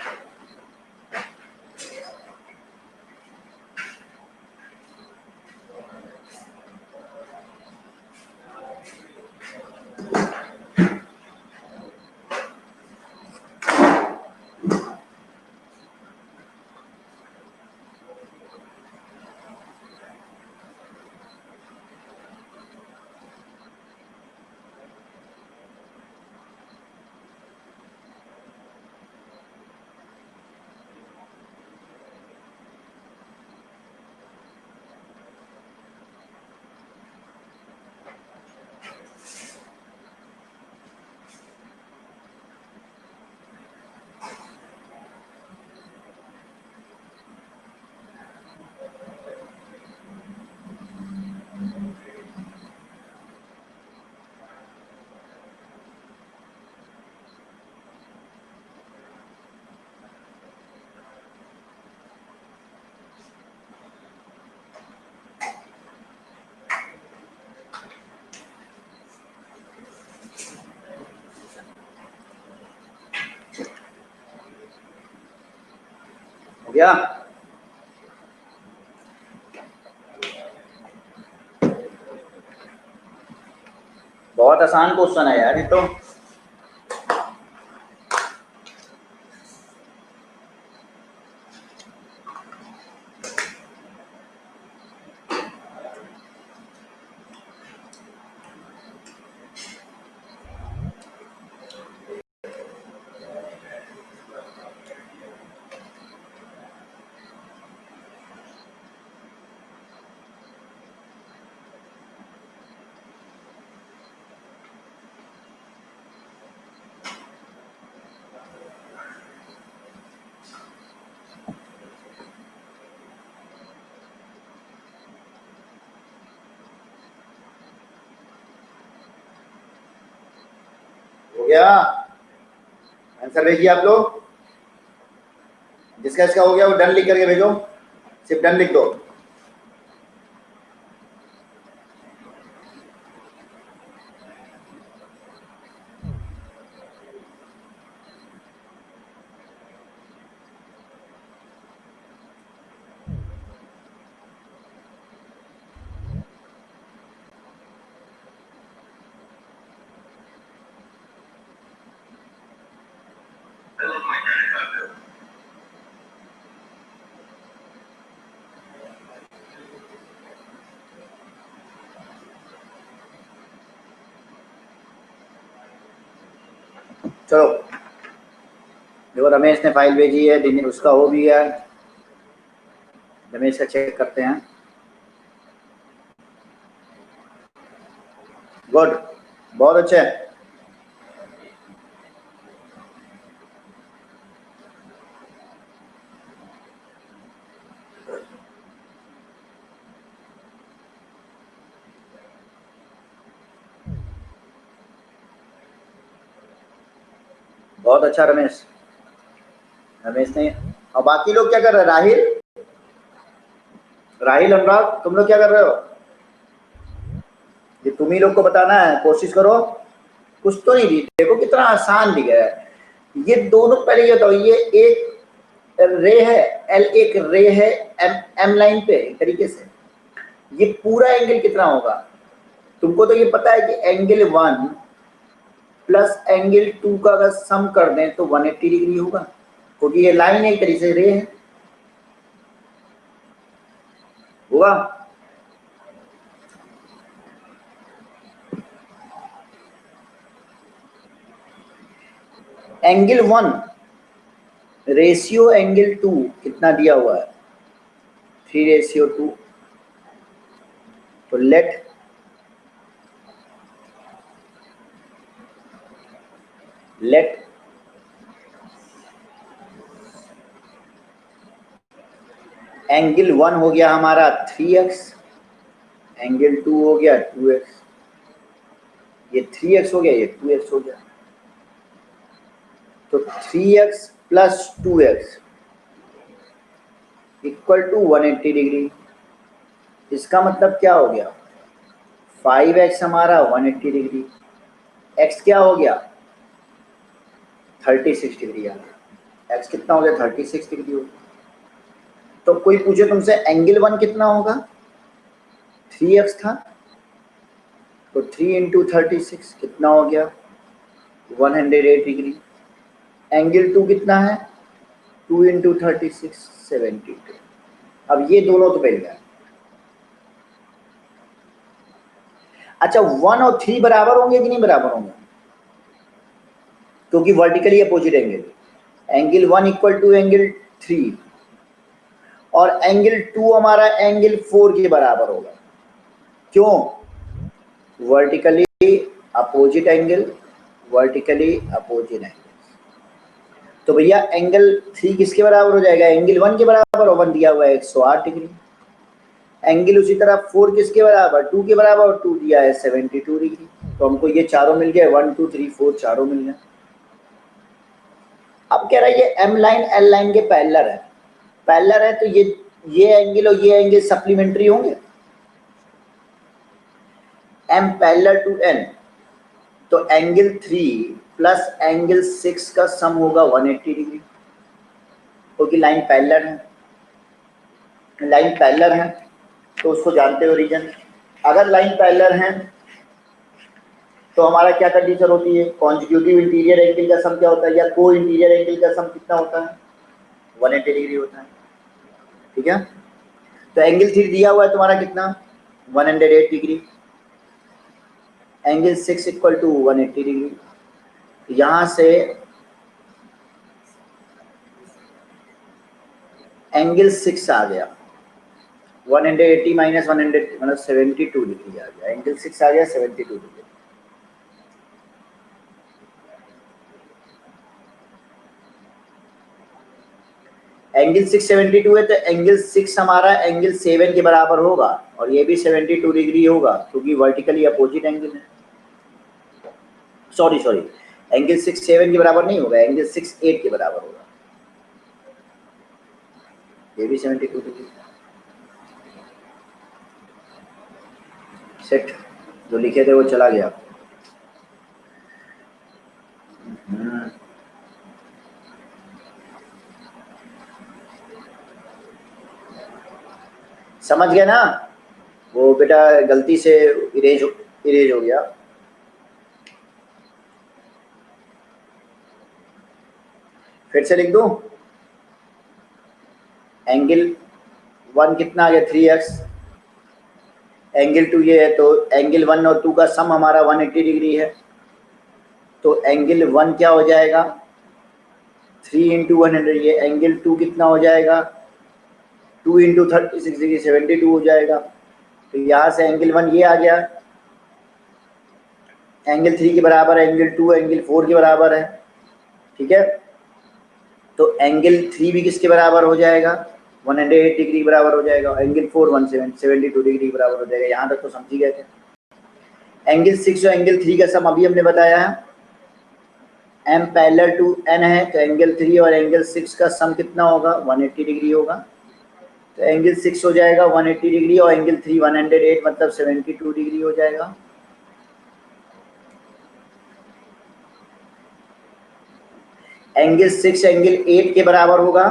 Speaker 1: हो गया? बहुत आसान क्वेश्चन है यार ये तो। हो गया? आंसर भेजिए आप लोग। जिसका इसका हो गया वो डन लिख करके भेजो, सिर्फ डन लिख दो। चलो देखो, रमेश ने फाइल भेजी है, दिन उसका हो भी गया। रमेश का चेक करते हैं। गुड, बहुत अच्छे। बहुत अच्छा रमेश। रमेश ने, और बाकी लोग क्या कर रहे हैं? राहिल, अनुराग, तुम लोग क्या कर रहे हो? ये तुम ही लोग को बताना है, कोशिश करो। कुछ तो नहीं दी, देखो कितना आसान दिख रहा है। ये दोनों, पहले ये बताओ, ये एक रे है एल, एक रे है एम, एम लाइन पे एक तरीके से। ये पूरा एंगल कितना होगा? तुमको तो ये पता है कि एंगल 1 प्लस एंगल 2 का अगर सम कर दें तो 180 डिग्री होगा, क्योंकि ये लाइन एक तरीके से रे है, होगा। एंगल 1 रेशियो एंगल 2 कितना दिया हुआ है? 3:2। तो लेट एंगल 1 हो गया हमारा 3x, एंगल 2 हो गया 2x, ये 3x हो गया, ये 2x हो गया। तो 3x plus 2x equal to 180 degree. इसका मतलब क्या हो गया, 5x हमारा 180 डिग्री, x क्या हो गया 36 डिग्री आ गया। x कितना हो गया 36 डिग्री हो गया। तो कोई पूछे तुमसे एंगल 1 कितना होगा, 3x था, तो 3 इंटू 36 कितना हो गया 108 डिग्री। एंगल 2 कितना है 2 इंटू 36 72। अब ये दोनों तो मिल गए। अच्छा 1 और 3 बराबर होंगे कि नहीं बराबर होंगे, क्योंकि vertically opposite angle. Angle 1 equal to angle 3 और एंगल 2 हमारा एंगल 4 के बराबर होगा। क्यों, vertically opposite angle, vertically opposite angle. तो भैया एंगल 3 किसके बराबर हो जाएगा, एंगल 1 के बराबर, और 1 दिया हुआ है 108 डिग्री। एंगल उसी तरह 4 किसके बराबर, 2 के बराबर, और 2 दिया है 72 डिग्री। तो हमको ये चारों मिल गए, 1 2 3 4 चारों मिल गए। अब कह रहा है ये एम लाइन एल लाइन के पैरेलल है, पैरेलल है, तो ये एंगल और ये एंगल सप्लीमेंट्री होंगे। एम पैरेलल टू एन, तो एंगल 3 प्लस एंगल 6 का सम होगा 180 डिग्री, क्योंकि लाइन पैरेलल है, लाइन पैरेलल है तो उसको जानते हो रीजन। अगर लाइन पैरेलल है तो हमारा क्या कंडीशन होती है, कॉन्जिक्यूटिव इंटीरियर एंगल का सम क्या होता है, या को इंटीरियर एंगल का सम कितना होता है 180 डिग्री होता है। ठीक है, तो एंगल 3 दिया हुआ है तुम्हारा कितना 108 degree, angle 6 equal to 180 degree. यहां से एंगल 6 आ गया 180 माइनस 100 मतलब 72 डिग्री आ गया, एंगल 6 आ गया 72 डिग्री। एंगल 672 है, तो एंगल 6 हमारा एंगल 7 के बराबर होगा, और ये भी 72 डिग्री होगा, क्योंकि वर्टिकली अपोजिट एंगल है। सॉरी एंगल 6 7 के बराबर नहीं होगा, एंगल 6 8 के बराबर होगा, ये भी 72 डिग्री। सेट, जो लिखे थे वो चला गया। समझ गया ना, वो बेटा गलती से इरेज हो गया। फिर से लिख दूं, एंगल 1 कितना आ गया 3x, एंगल 2 ये है, तो एंगल 1 और 2 का सम हमारा 180 डिग्री है, तो एंगल 1 क्या हो जाएगा 3 इंटू 100, ये एंगल 2 कितना हो जाएगा 2 इंटू 36 डिग्री 72 हो जाएगा। तो यहाँ से एंगल 1 ये आ गया, एंगल 3 के बराबर है, एंगल 2 एंगल 4 के बराबर है। ठीक है, तो एंगल 3 भी किसके बराबर हो जाएगा 108 डिग्री बराबर हो जाएगा, एंगल 4 172 डिग्री बराबर हो जाएगा। यहाँ तक तो समझ ही गए थे। एंगल 6 और एंगल 3 का सम अभी हमने बताया है, एम पैरेलल टू एन है, तो एंगल 3 और एंगल 6 का सम कितना होगा 180 डिग्री होगा। तो एंगल 6 हो जाएगा 180 डिग्री और एंगल 3 108 मतलब 72 डिग्री हो जाएगा। एंगल 6 एंगल 8 के बराबर होगा,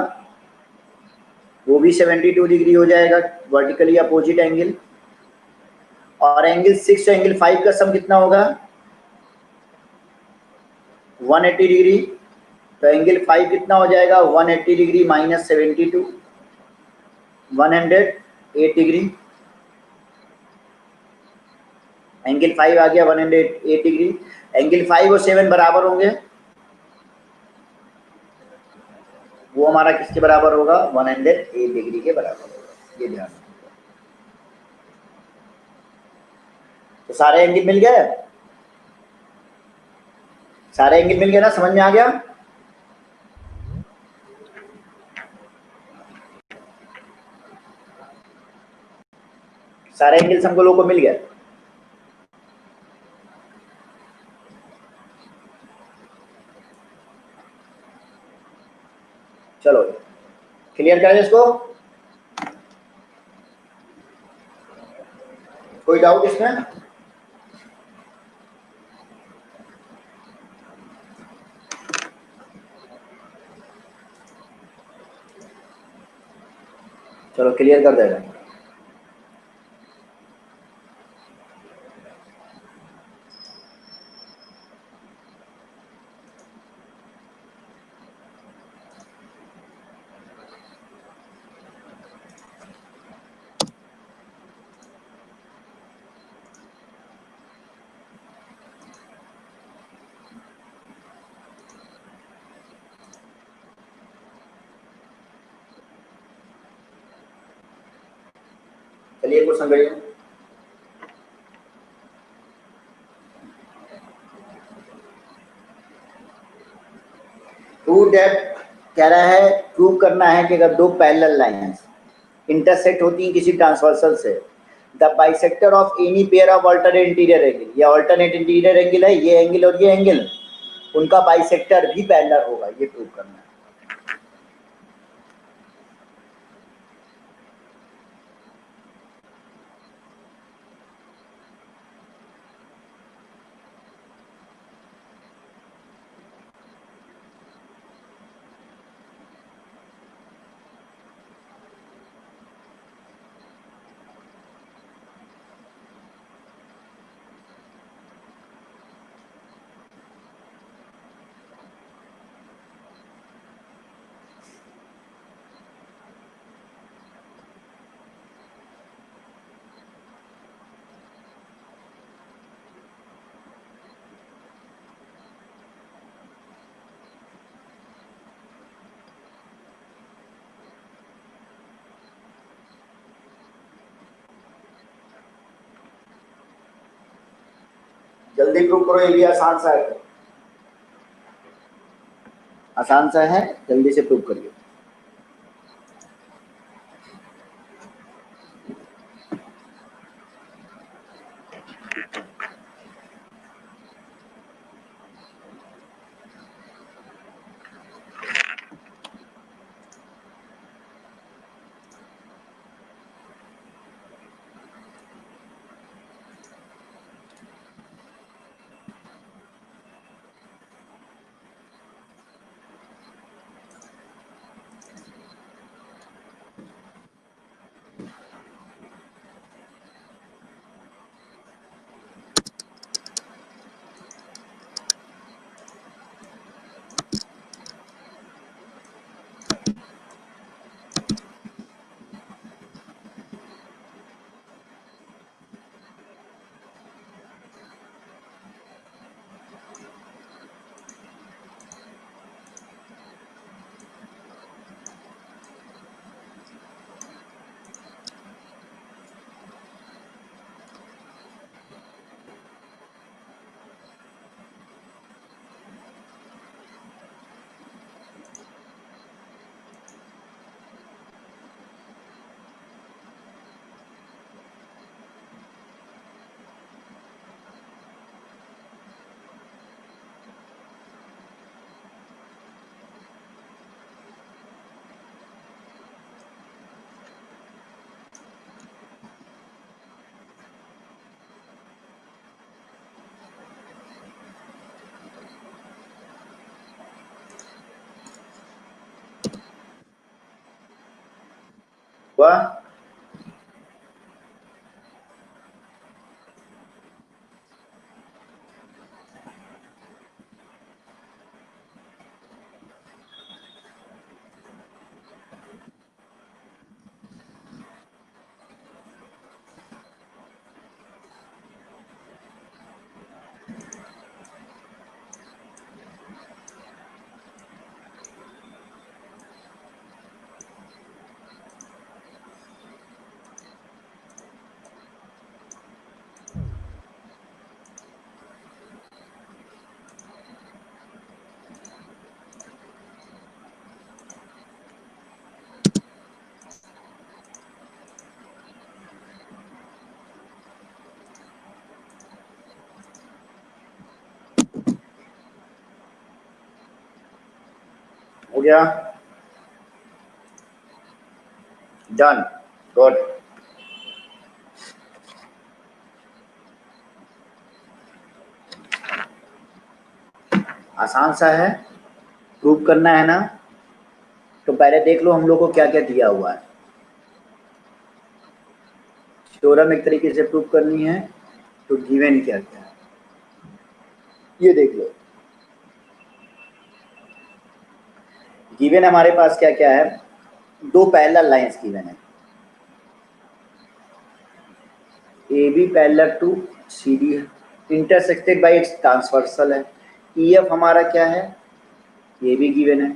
Speaker 1: वो भी 72 डिग्री हो जाएगा, वर्टिकली अपोजिट एंगल। और एंगल 6 और एंगल 5 का सम कितना होगा 180 डिग्री, तो एंगल 5 कितना हो जाएगा 180 डिग्री माइनस 72 108 डिग्री। एंगल 5 आ गया 108 डिग्री। एंगल 5 और 7 बराबर होंगे, वो हमारा किसके बराबर होगा 108 डिग्री के बराबर होगा, ये ध्यान रखिएगा। तो सारे एंगल मिल गए, सारे एंगल मिल गए ना, समझ में आ गया। सारे एंगल्स हमको लोगों को मिल गए। चलो क्लियर करें इसको, कोई डाउट इसमें? चलो क्लियर कर देगा। चलिए क्वेश्चन करिए। प्रूव दैट कह रहा है, प्रूव करना है कि अगर दो पैरेलल लाइंस इंटरसेक्ट होती हैं किसी ट्रांसवर्सल से, the bisector of any pair of alternate interior angle, ये अल्टरनेट इंटीरियर एंगल है, ये एंगल और ये एंगल, उनका बाइसेक्टर भी पैरेलल होगा, ये प्रूव करना है। जल्दी प्रूव करो, ये भी आसान सा है, आसान सा है, जल्दी से प्रूव करिए। हुआ? हो गया? Done, good. आसान सा है, प्रूव करना है ना, तो पहले देख लो हम लोग को क्या क्या दिया हुआ है। थ्योरम एक तरीके से प्रूव करनी है तो गिवन क्या क्या है ये देख लो। गिवन हमारे पास क्या क्या है, दो पैरेलल लाइंस गिवन है, A B parallel to C D है, इंटरसेक्टेड बाय इट्स ट्रांसवर्सल है। ई एफ हमारा क्या है, ये भी गिवन है,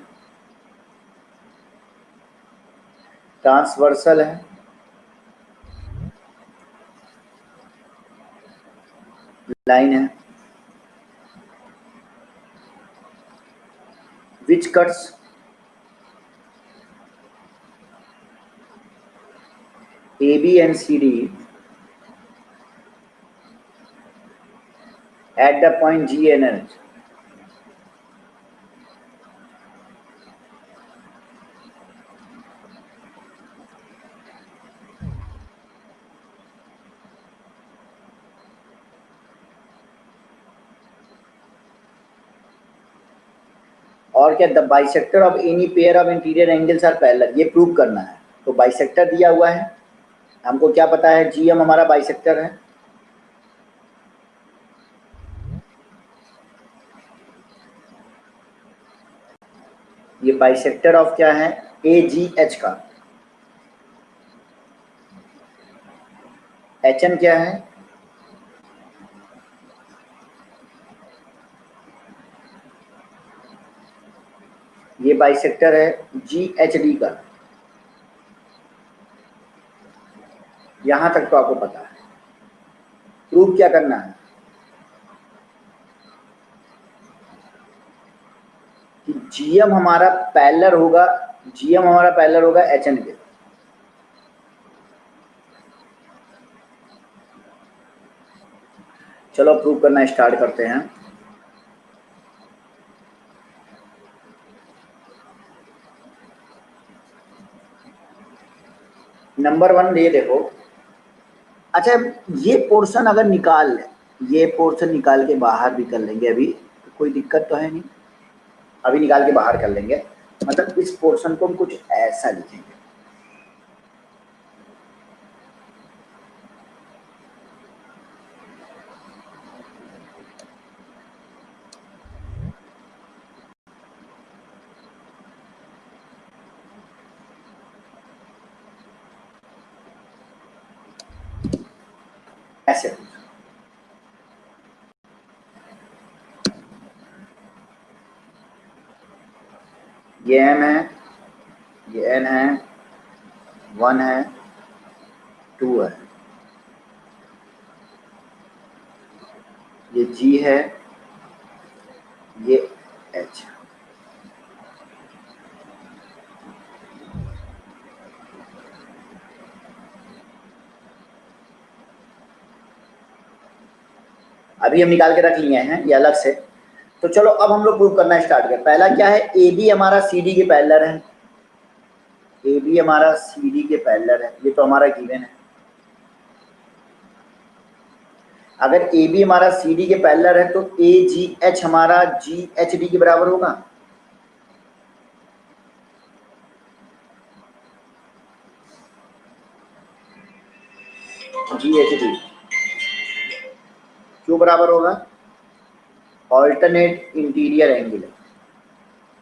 Speaker 1: ट्रांसवर्सल है। लाइन है which cuts A B and C D at the point G and H। और क्या, the bisector of any pair of interior angles are parallel, ये प्रूव करना है। तो बाइसेक्टर दिया हुआ है, हमको क्या पता है, जीएम हमारा बाइसेक्टर है। ये बाइसेक्टर ऑफ क्या है, ए जी एच का। एच एन क्या है, ये बाइसेक्टर है जी एच डी का। यहां तक तो आपको पता है। प्रूव क्या करना है कि जीएम हमारा पैरेलल होगा, जीएम हमारा पैरेलल होगा एच एन के। चलो प्रूव करना स्टार्ट करते हैं। नंबर वन ये देखो, अच्छा ये पोर्शन अगर निकाल लें, ये पोर्शन निकाल के बाहर भी कर लेंगे, अभी तो कोई दिक्कत तो है नहीं, अभी निकाल के बाहर कर लेंगे। मतलब इस पोर्शन को हम कुछ ऐसा लिखेंगे, ऐसे। ये एम है, ये एन है, 1 है, 2 है, ये जी है, ये एच। अभी हम निकाल के रख लिए हैं ये अलग से। तो चलो अब हम लोग प्रूव करना स्टार्ट करें। पहला क्या है, ए बी हमारा सी डी के पैरेलल है, ए बी हमारा सी डी के पैरेलल है, ये तो हमारा गिवन है। अगर ए बी हमारा सी डी के पैरेलल है तो ए जी एच हमारा जी एच डी के बराबर होगा। जी एच डी क्यों बराबर होगा, ऑल्टरनेट इंटीरियर एंगल है,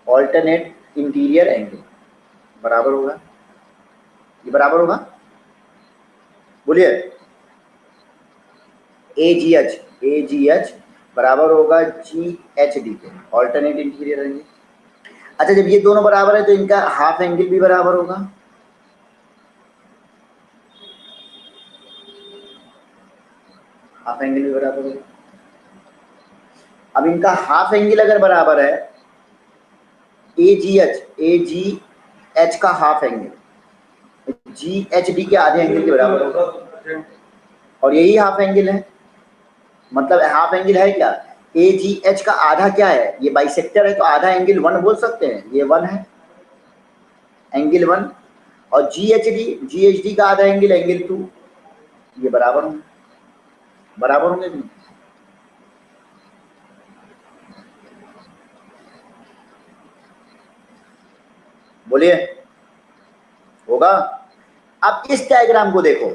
Speaker 1: ऑल्टरनेट इंटीरियर एंगल बराबर होगा, ये बराबर होगा, बोलिए। ए जी एच बराबर होगा जी एच डी के, ऑल्टरनेट इंटीरियर एंगल। अच्छा जब ये दोनों बराबर है तो इनका हाफ एंगल भी बराबर होगा, हाफ एंगल भी बराबर होगा। अब इनका हाफ एंगल अगर बराबर है, ए जी एच का half angle G H D के आधे एंगल के बराबर होगा, और यही हाफ एंगल है। मतलब हाफ एंगल है क्या, ए जी एच का आधा क्या है, ये बाइसेक्टर है तो आधा एंगल 1 बोल सकते हैं, ये 1 है एंगल 1। और GHD का आधा एंगल एंगल 2, ये बराबर होंगे, बराबर होंगे कि नहीं? बोलिए, होगा। अब इस डायग्राम को देखो,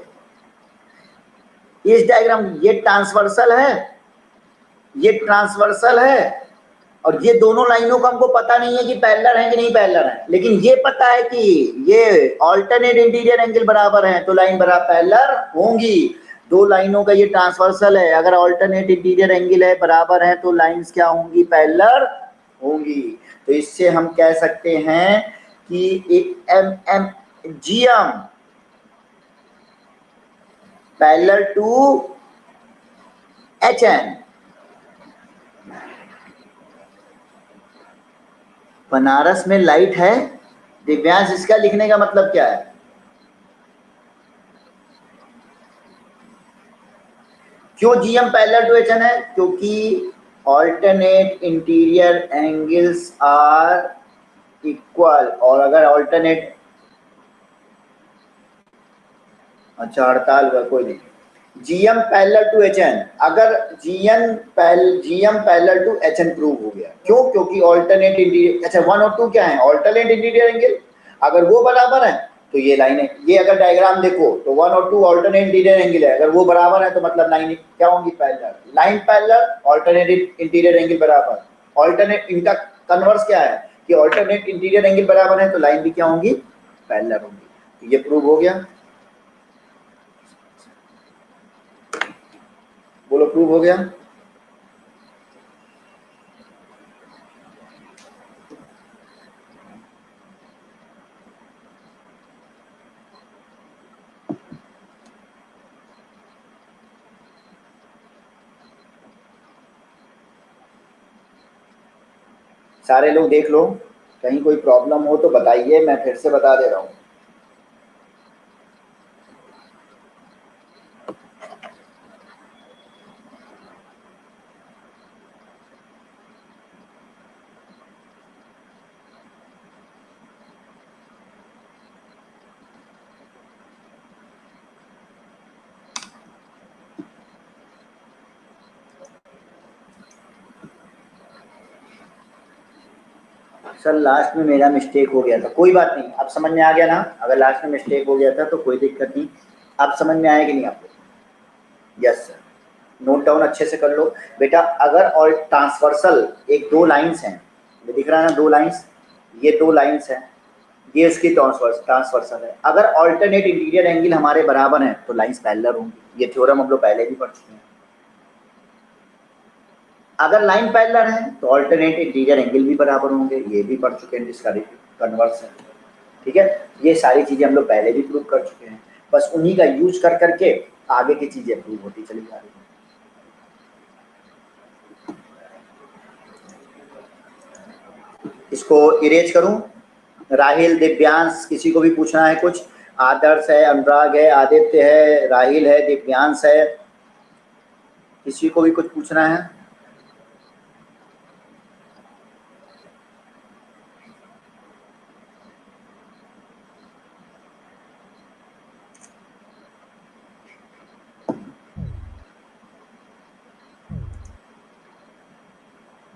Speaker 1: इस डायग्राम, ये ट्रांसवर्सल है, ये ट्रांसवर्सल है, और ये दोनों लाइनों का हमको पता नहीं है कि पैरेलल है कि नहीं पैरेलल है, लेकिन ये पता है कि ये ऑल्टरनेट इंटीरियर एंगल बराबर है, तो लाइन बराबर पैरेलल होंगी। दो लाइनों का ये ट्रांसवर्सल है, अगर ऑल्टरनेट इंटीरियर एंगल है बराबर है तो लाइंस क्या होंगी, पैरेलल होंगी। तो इससे हम कह सकते हैं कि M M GM parallel to HN। Banaras में लाइट है दिव्यांश, इसका लिखने का मतलब क्या है? क्यों GM पैरेलल टू HN है? क्योंकि alternate interior angles are equal, और अगर ऑल्टरनेट, अच्छा हड़ताल हुआ, कोई नहीं, GM पैरेलल टू HN, अगर GM parallel to HN prove हो गया, क्यों? क्योंकि ऑल्टरनेट इंटीरियर, अच्छा 1 और 2 क्या है, ऑल्टरनेट इंटीरियर एंगल, अगर वो बराबर है तो ये लाइन है, ये अगर डायग्राम देखो तो 1 और 2 ऑल्टरनेट इंटीरियर एंगल है, अगर वो बराबर है तो मतलब लाइन क्या होंगी, parallel, line parallel, alternate interior angle बराबर, ऑल्टरनेट, इनका कन्वर्स क्या है कि ऑल्टरनेट इंटीरियर एंगल बराबर है तो लाइन भी क्या होंगी, पैरेलल होंगी। तो ये प्रूव हो गया, बोलो प्रूव हो गया। सारे लोग देख लो, कहीं कोई प्रॉब्लम हो तो बताइए, मैं फिर से बता दे रहा हूँ। सर लास्ट में मेरा मिस्टेक हो गया था, कोई बात नहीं, अब समझ में आ गया ना, अगर लास्ट में मिस्टेक हो गया था तो कोई दिक्कत नहीं। अब समझ में आया कि नहीं आपको? यस सर, नोट डाउन अच्छे से कर लो बेटा। अगर और ट्रांसवर्सल एक दो लाइंस हैं, ये दिख रहा है ना, दो लाइंस, ये दो लाइंस हैं, ये इसकी ट्रांसवर्सल है, अगर ऑल्टरनेट इंटीरियर एंगल हमारे बराबर हैं तो लाइंस पैरेलल होंगी, ये थ्योरम हम लोग पहले भी पढ़ चुके हैं। अगर लाइन पैरेलल है तो ऑल्टरनेट इंटीरियर एंगल भी बराबर होंगे, ये भी पढ़ चुके हैं, जिसका कन्वर्स है, ठीक है। ये सारी चीजें हम लोग पहले भी प्रूव कर चुके हैं, बस उन्हीं का यूज कर करके आगे की चीजें प्रूव होती चली जा रही है। इसको इरेज करूं? राहिल, दिव्यांश, किसी को भी पूछना है कुछ? आदर्श है, अनुराग है, आदित्य है, राहिल है, दिव्यांश है, किसी को भी कुछ पूछना है?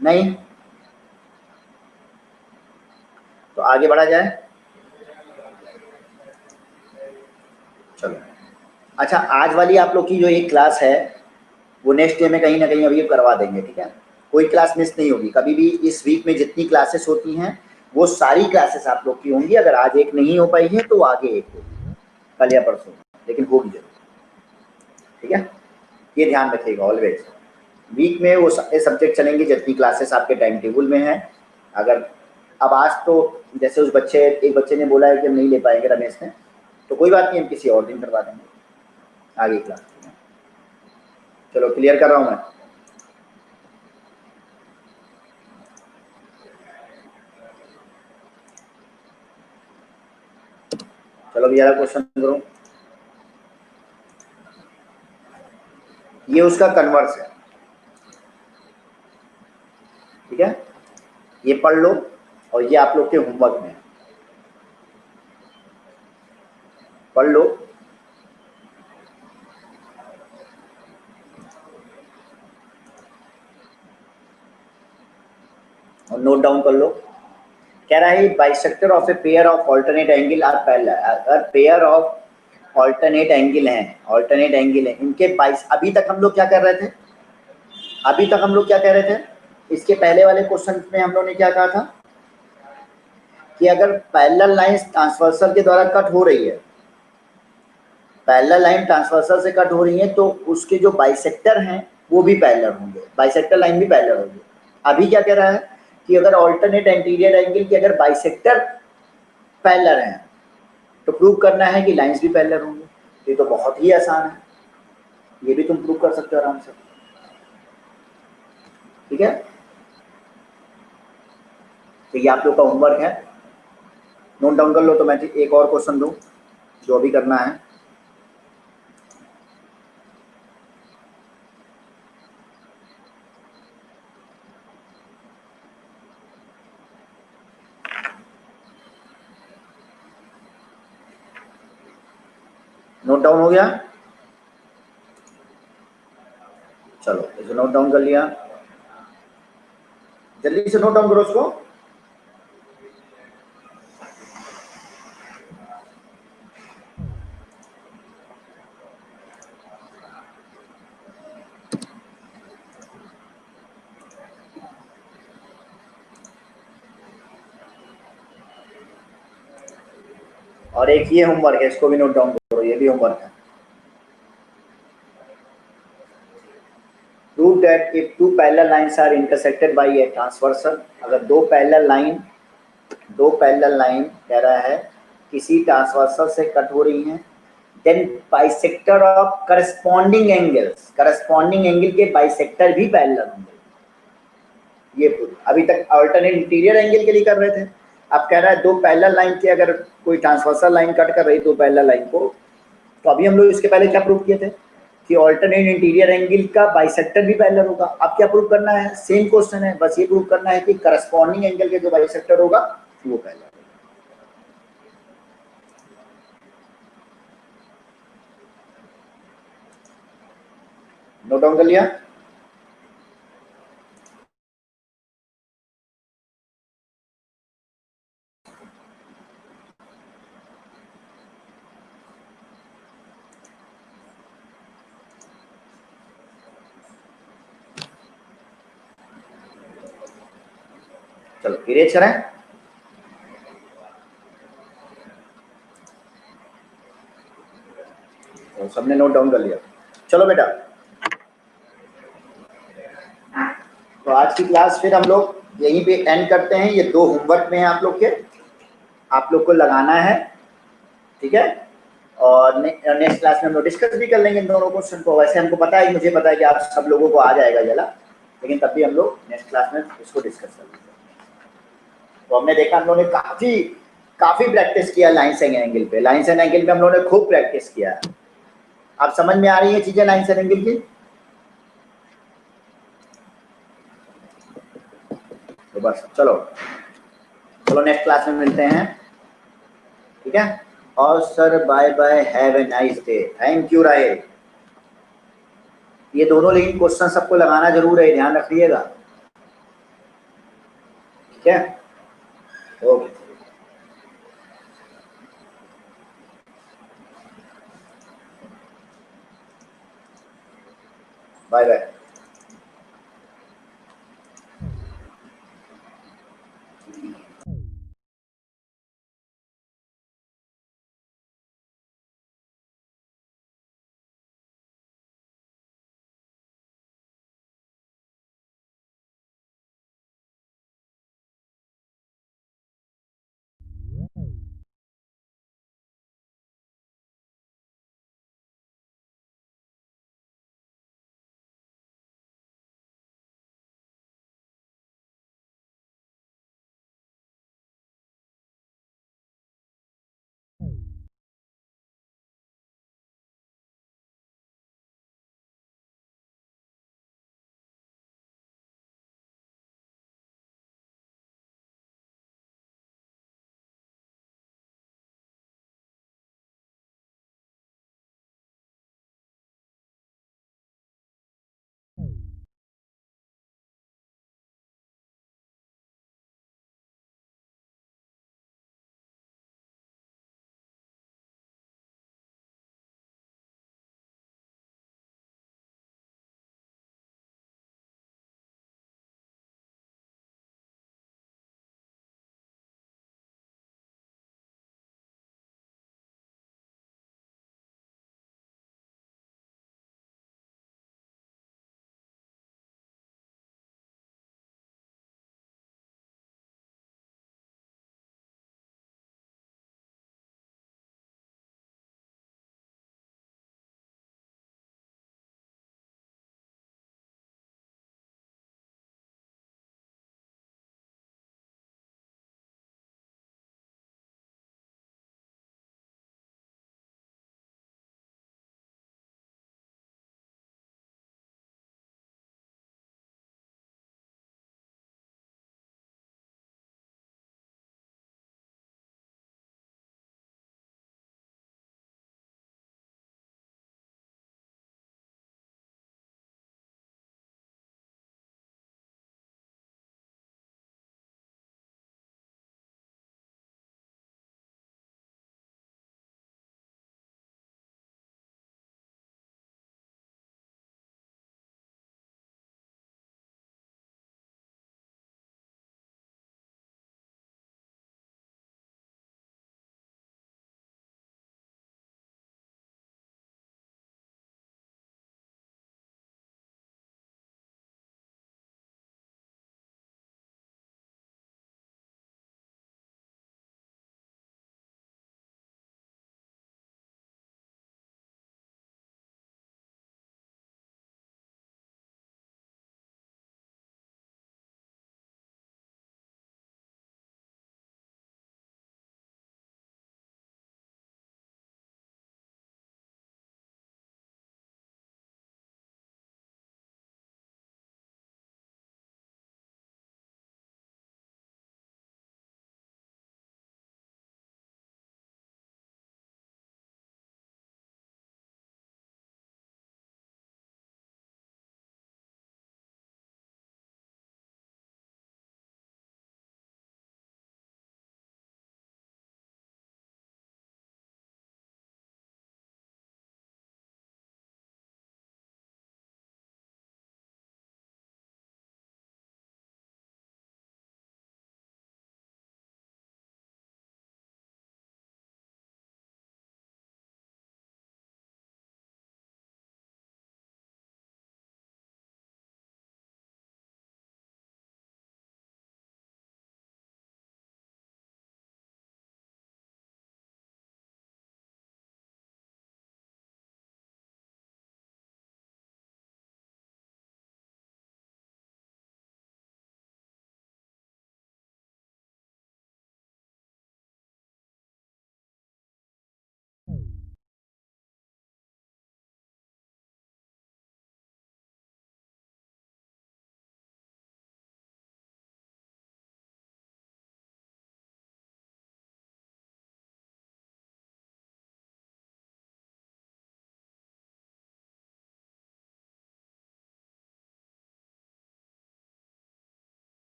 Speaker 1: नहीं तो आगे बढ़ा जाए। चलो, अच्छा आज वाली आप लोग की जो एक क्लास है वो नेक्स्ट डे में कहीं ना कहीं अभी करवा देंगे, ठीक है? कोई क्लास मिस नहीं होगी कभी भी। इस वीक में जितनी क्लासेस होती हैं वो सारी क्लासेस आप लोग की होंगी, अगर आज एक नहीं हो पाई है तो आगे एक होगी, कल या परसों, लेकिन होगी जरूर, ठीक है? ये ध्यान रखिएगा ऑलवेज, वीक में वो सारे सब्जेक्ट चलेंगे जितनी क्लासेस आपके टाइम टेबल में है। अगर अब आज तो जैसे उस बच्चे, एक बच्चे ने बोला है कि हम नहीं ले पाएंगे, रमेश ने, तो कोई बात नहीं, हम किसी और दिन करवा देंगे आगे क्लास। चलो क्लियर कर रहा हूँ मैं। चलो भैया क्वेश्चन करो। ये उसका कन्वर्स है, ठीक है, ये पढ़ लो और ये आप लोग के होमवर्क में। और नोट डाउन कर लो। कह रहा है bisector of a pair of alternate angle are parallel. अगर पेयर ऑफ ऑल्टरनेट एंगल हैं इनके बाइस, अभी तक हम लोग क्या कर रहे थे, अभी तक हम लोग क्या कह रहे थे, इसके पहले वाले क्वेश्चन में हम लोग ने क्या कहा था कि अगर पैरेलल लाइन ट्रांसवर्सल के द्वारा कट हो रही है, पैरेलल लाइन ट्रांसवर्सल से कट हो रही है, तो उसके जो बाइसेक्टर हैं वो भी पैरेलल होंगे, बाइसेक्टर लाइन भी पैरेलल होगी। अभी क्या कह रहा है कि अगर ऑल्टरनेट एंटीरियर एंगल के अगर बाइसेक्टर पैरेलल हैं तो प्रूव करना है कि लाइंस भी पैरेलल होंगे। ये तो बहुत ही आसान है, ये भी तुम प्रूव कर सकते हो आराम से, ठीक है। तो ये आप लोग का होमवर्क है, नोट डाउन कर लो। तो मैं एक और क्वेश्चन दूं जो अभी करना है। नोट डाउन हो गया, चलो इसे नोट डाउन कर लिया, जल्दी से नोट डाउन करो उसको। और एक ये होमवर्क है, इसको भी नोट डाउन करो, ये भी होमवर्क है। Prove that if two parallel lines are intersected by a transversal, अगर दो पैरेलल लाइन कह रहा है किसी ट्रांसवर्सल से कट हो रही हैं, then bisector of corresponding angles, corresponding angle के बाइसेक्टर भी पैरेलल होंगे। ये प्रूव, अभी तक अल्टरनेट इंटीरियर एंगल के लिए कर रहे थे, अब कह रहा है दो पैरेलल लाइन के अगर कोई ट्रांसवर्सल लाइन कट कर रही दो पैरेलल लाइन को, तो अभी हम लोग इसके पहले क्या प्रूव किए थे कि ऑल्टरनेट इंटीरियर एंगल का बाइसेक्टर भी पैरेलल होगा। अब क्या प्रूव करना है, सेम क्वेश्चन है, बस ये प्रूव करना है कि करस्पॉन्डिंग एंगल के जो बाइसेक्टर होगा वो पैरेलल होगा। नोट डाउन कर लिया, चलो इरेज करें। तो सबने नोट डाउन कर लिया, चलो बेटा। तो आज की क्लास फिर हम लोग यहीं पे एंड करते हैं। ये दो होमवर्क में हैं आप लोग के, आप लोग को लगाना है, ठीक है। और नेक्स्ट क्लास में हम लोग डिस्कस भी कर लेंगे इन दोनों क्वेश्चन को। वैसे हमको पता है, मुझे पता है कि आप सब लोगों को आ जाएगा जला, लेकिन तब भी हम लोग नेक्स्ट क्लास में इसको डिस्कस कर लेंगे। तो हमने देखा, हम लोगों ने काफ़ी प्रैक्टिस किया लाइन्स एंड एंगल पे, लाइन्स एंड एंगल पे हम लोगों ने खूब प्रैक्टिस किया है। अब समझ में आ रही है चीज़ें लाइन्स एंड एंगल की? तो बस चलो नेक्स्ट क्लास में मिलते हैं, ठीक है। और sir bye bye, have a nice day, thank you Rahil. ये दोनों लेकिन क्वेश्चन सबको लगाना जरूर है, ध्यान रखिएगा, ठीक है। Okay, bye bye.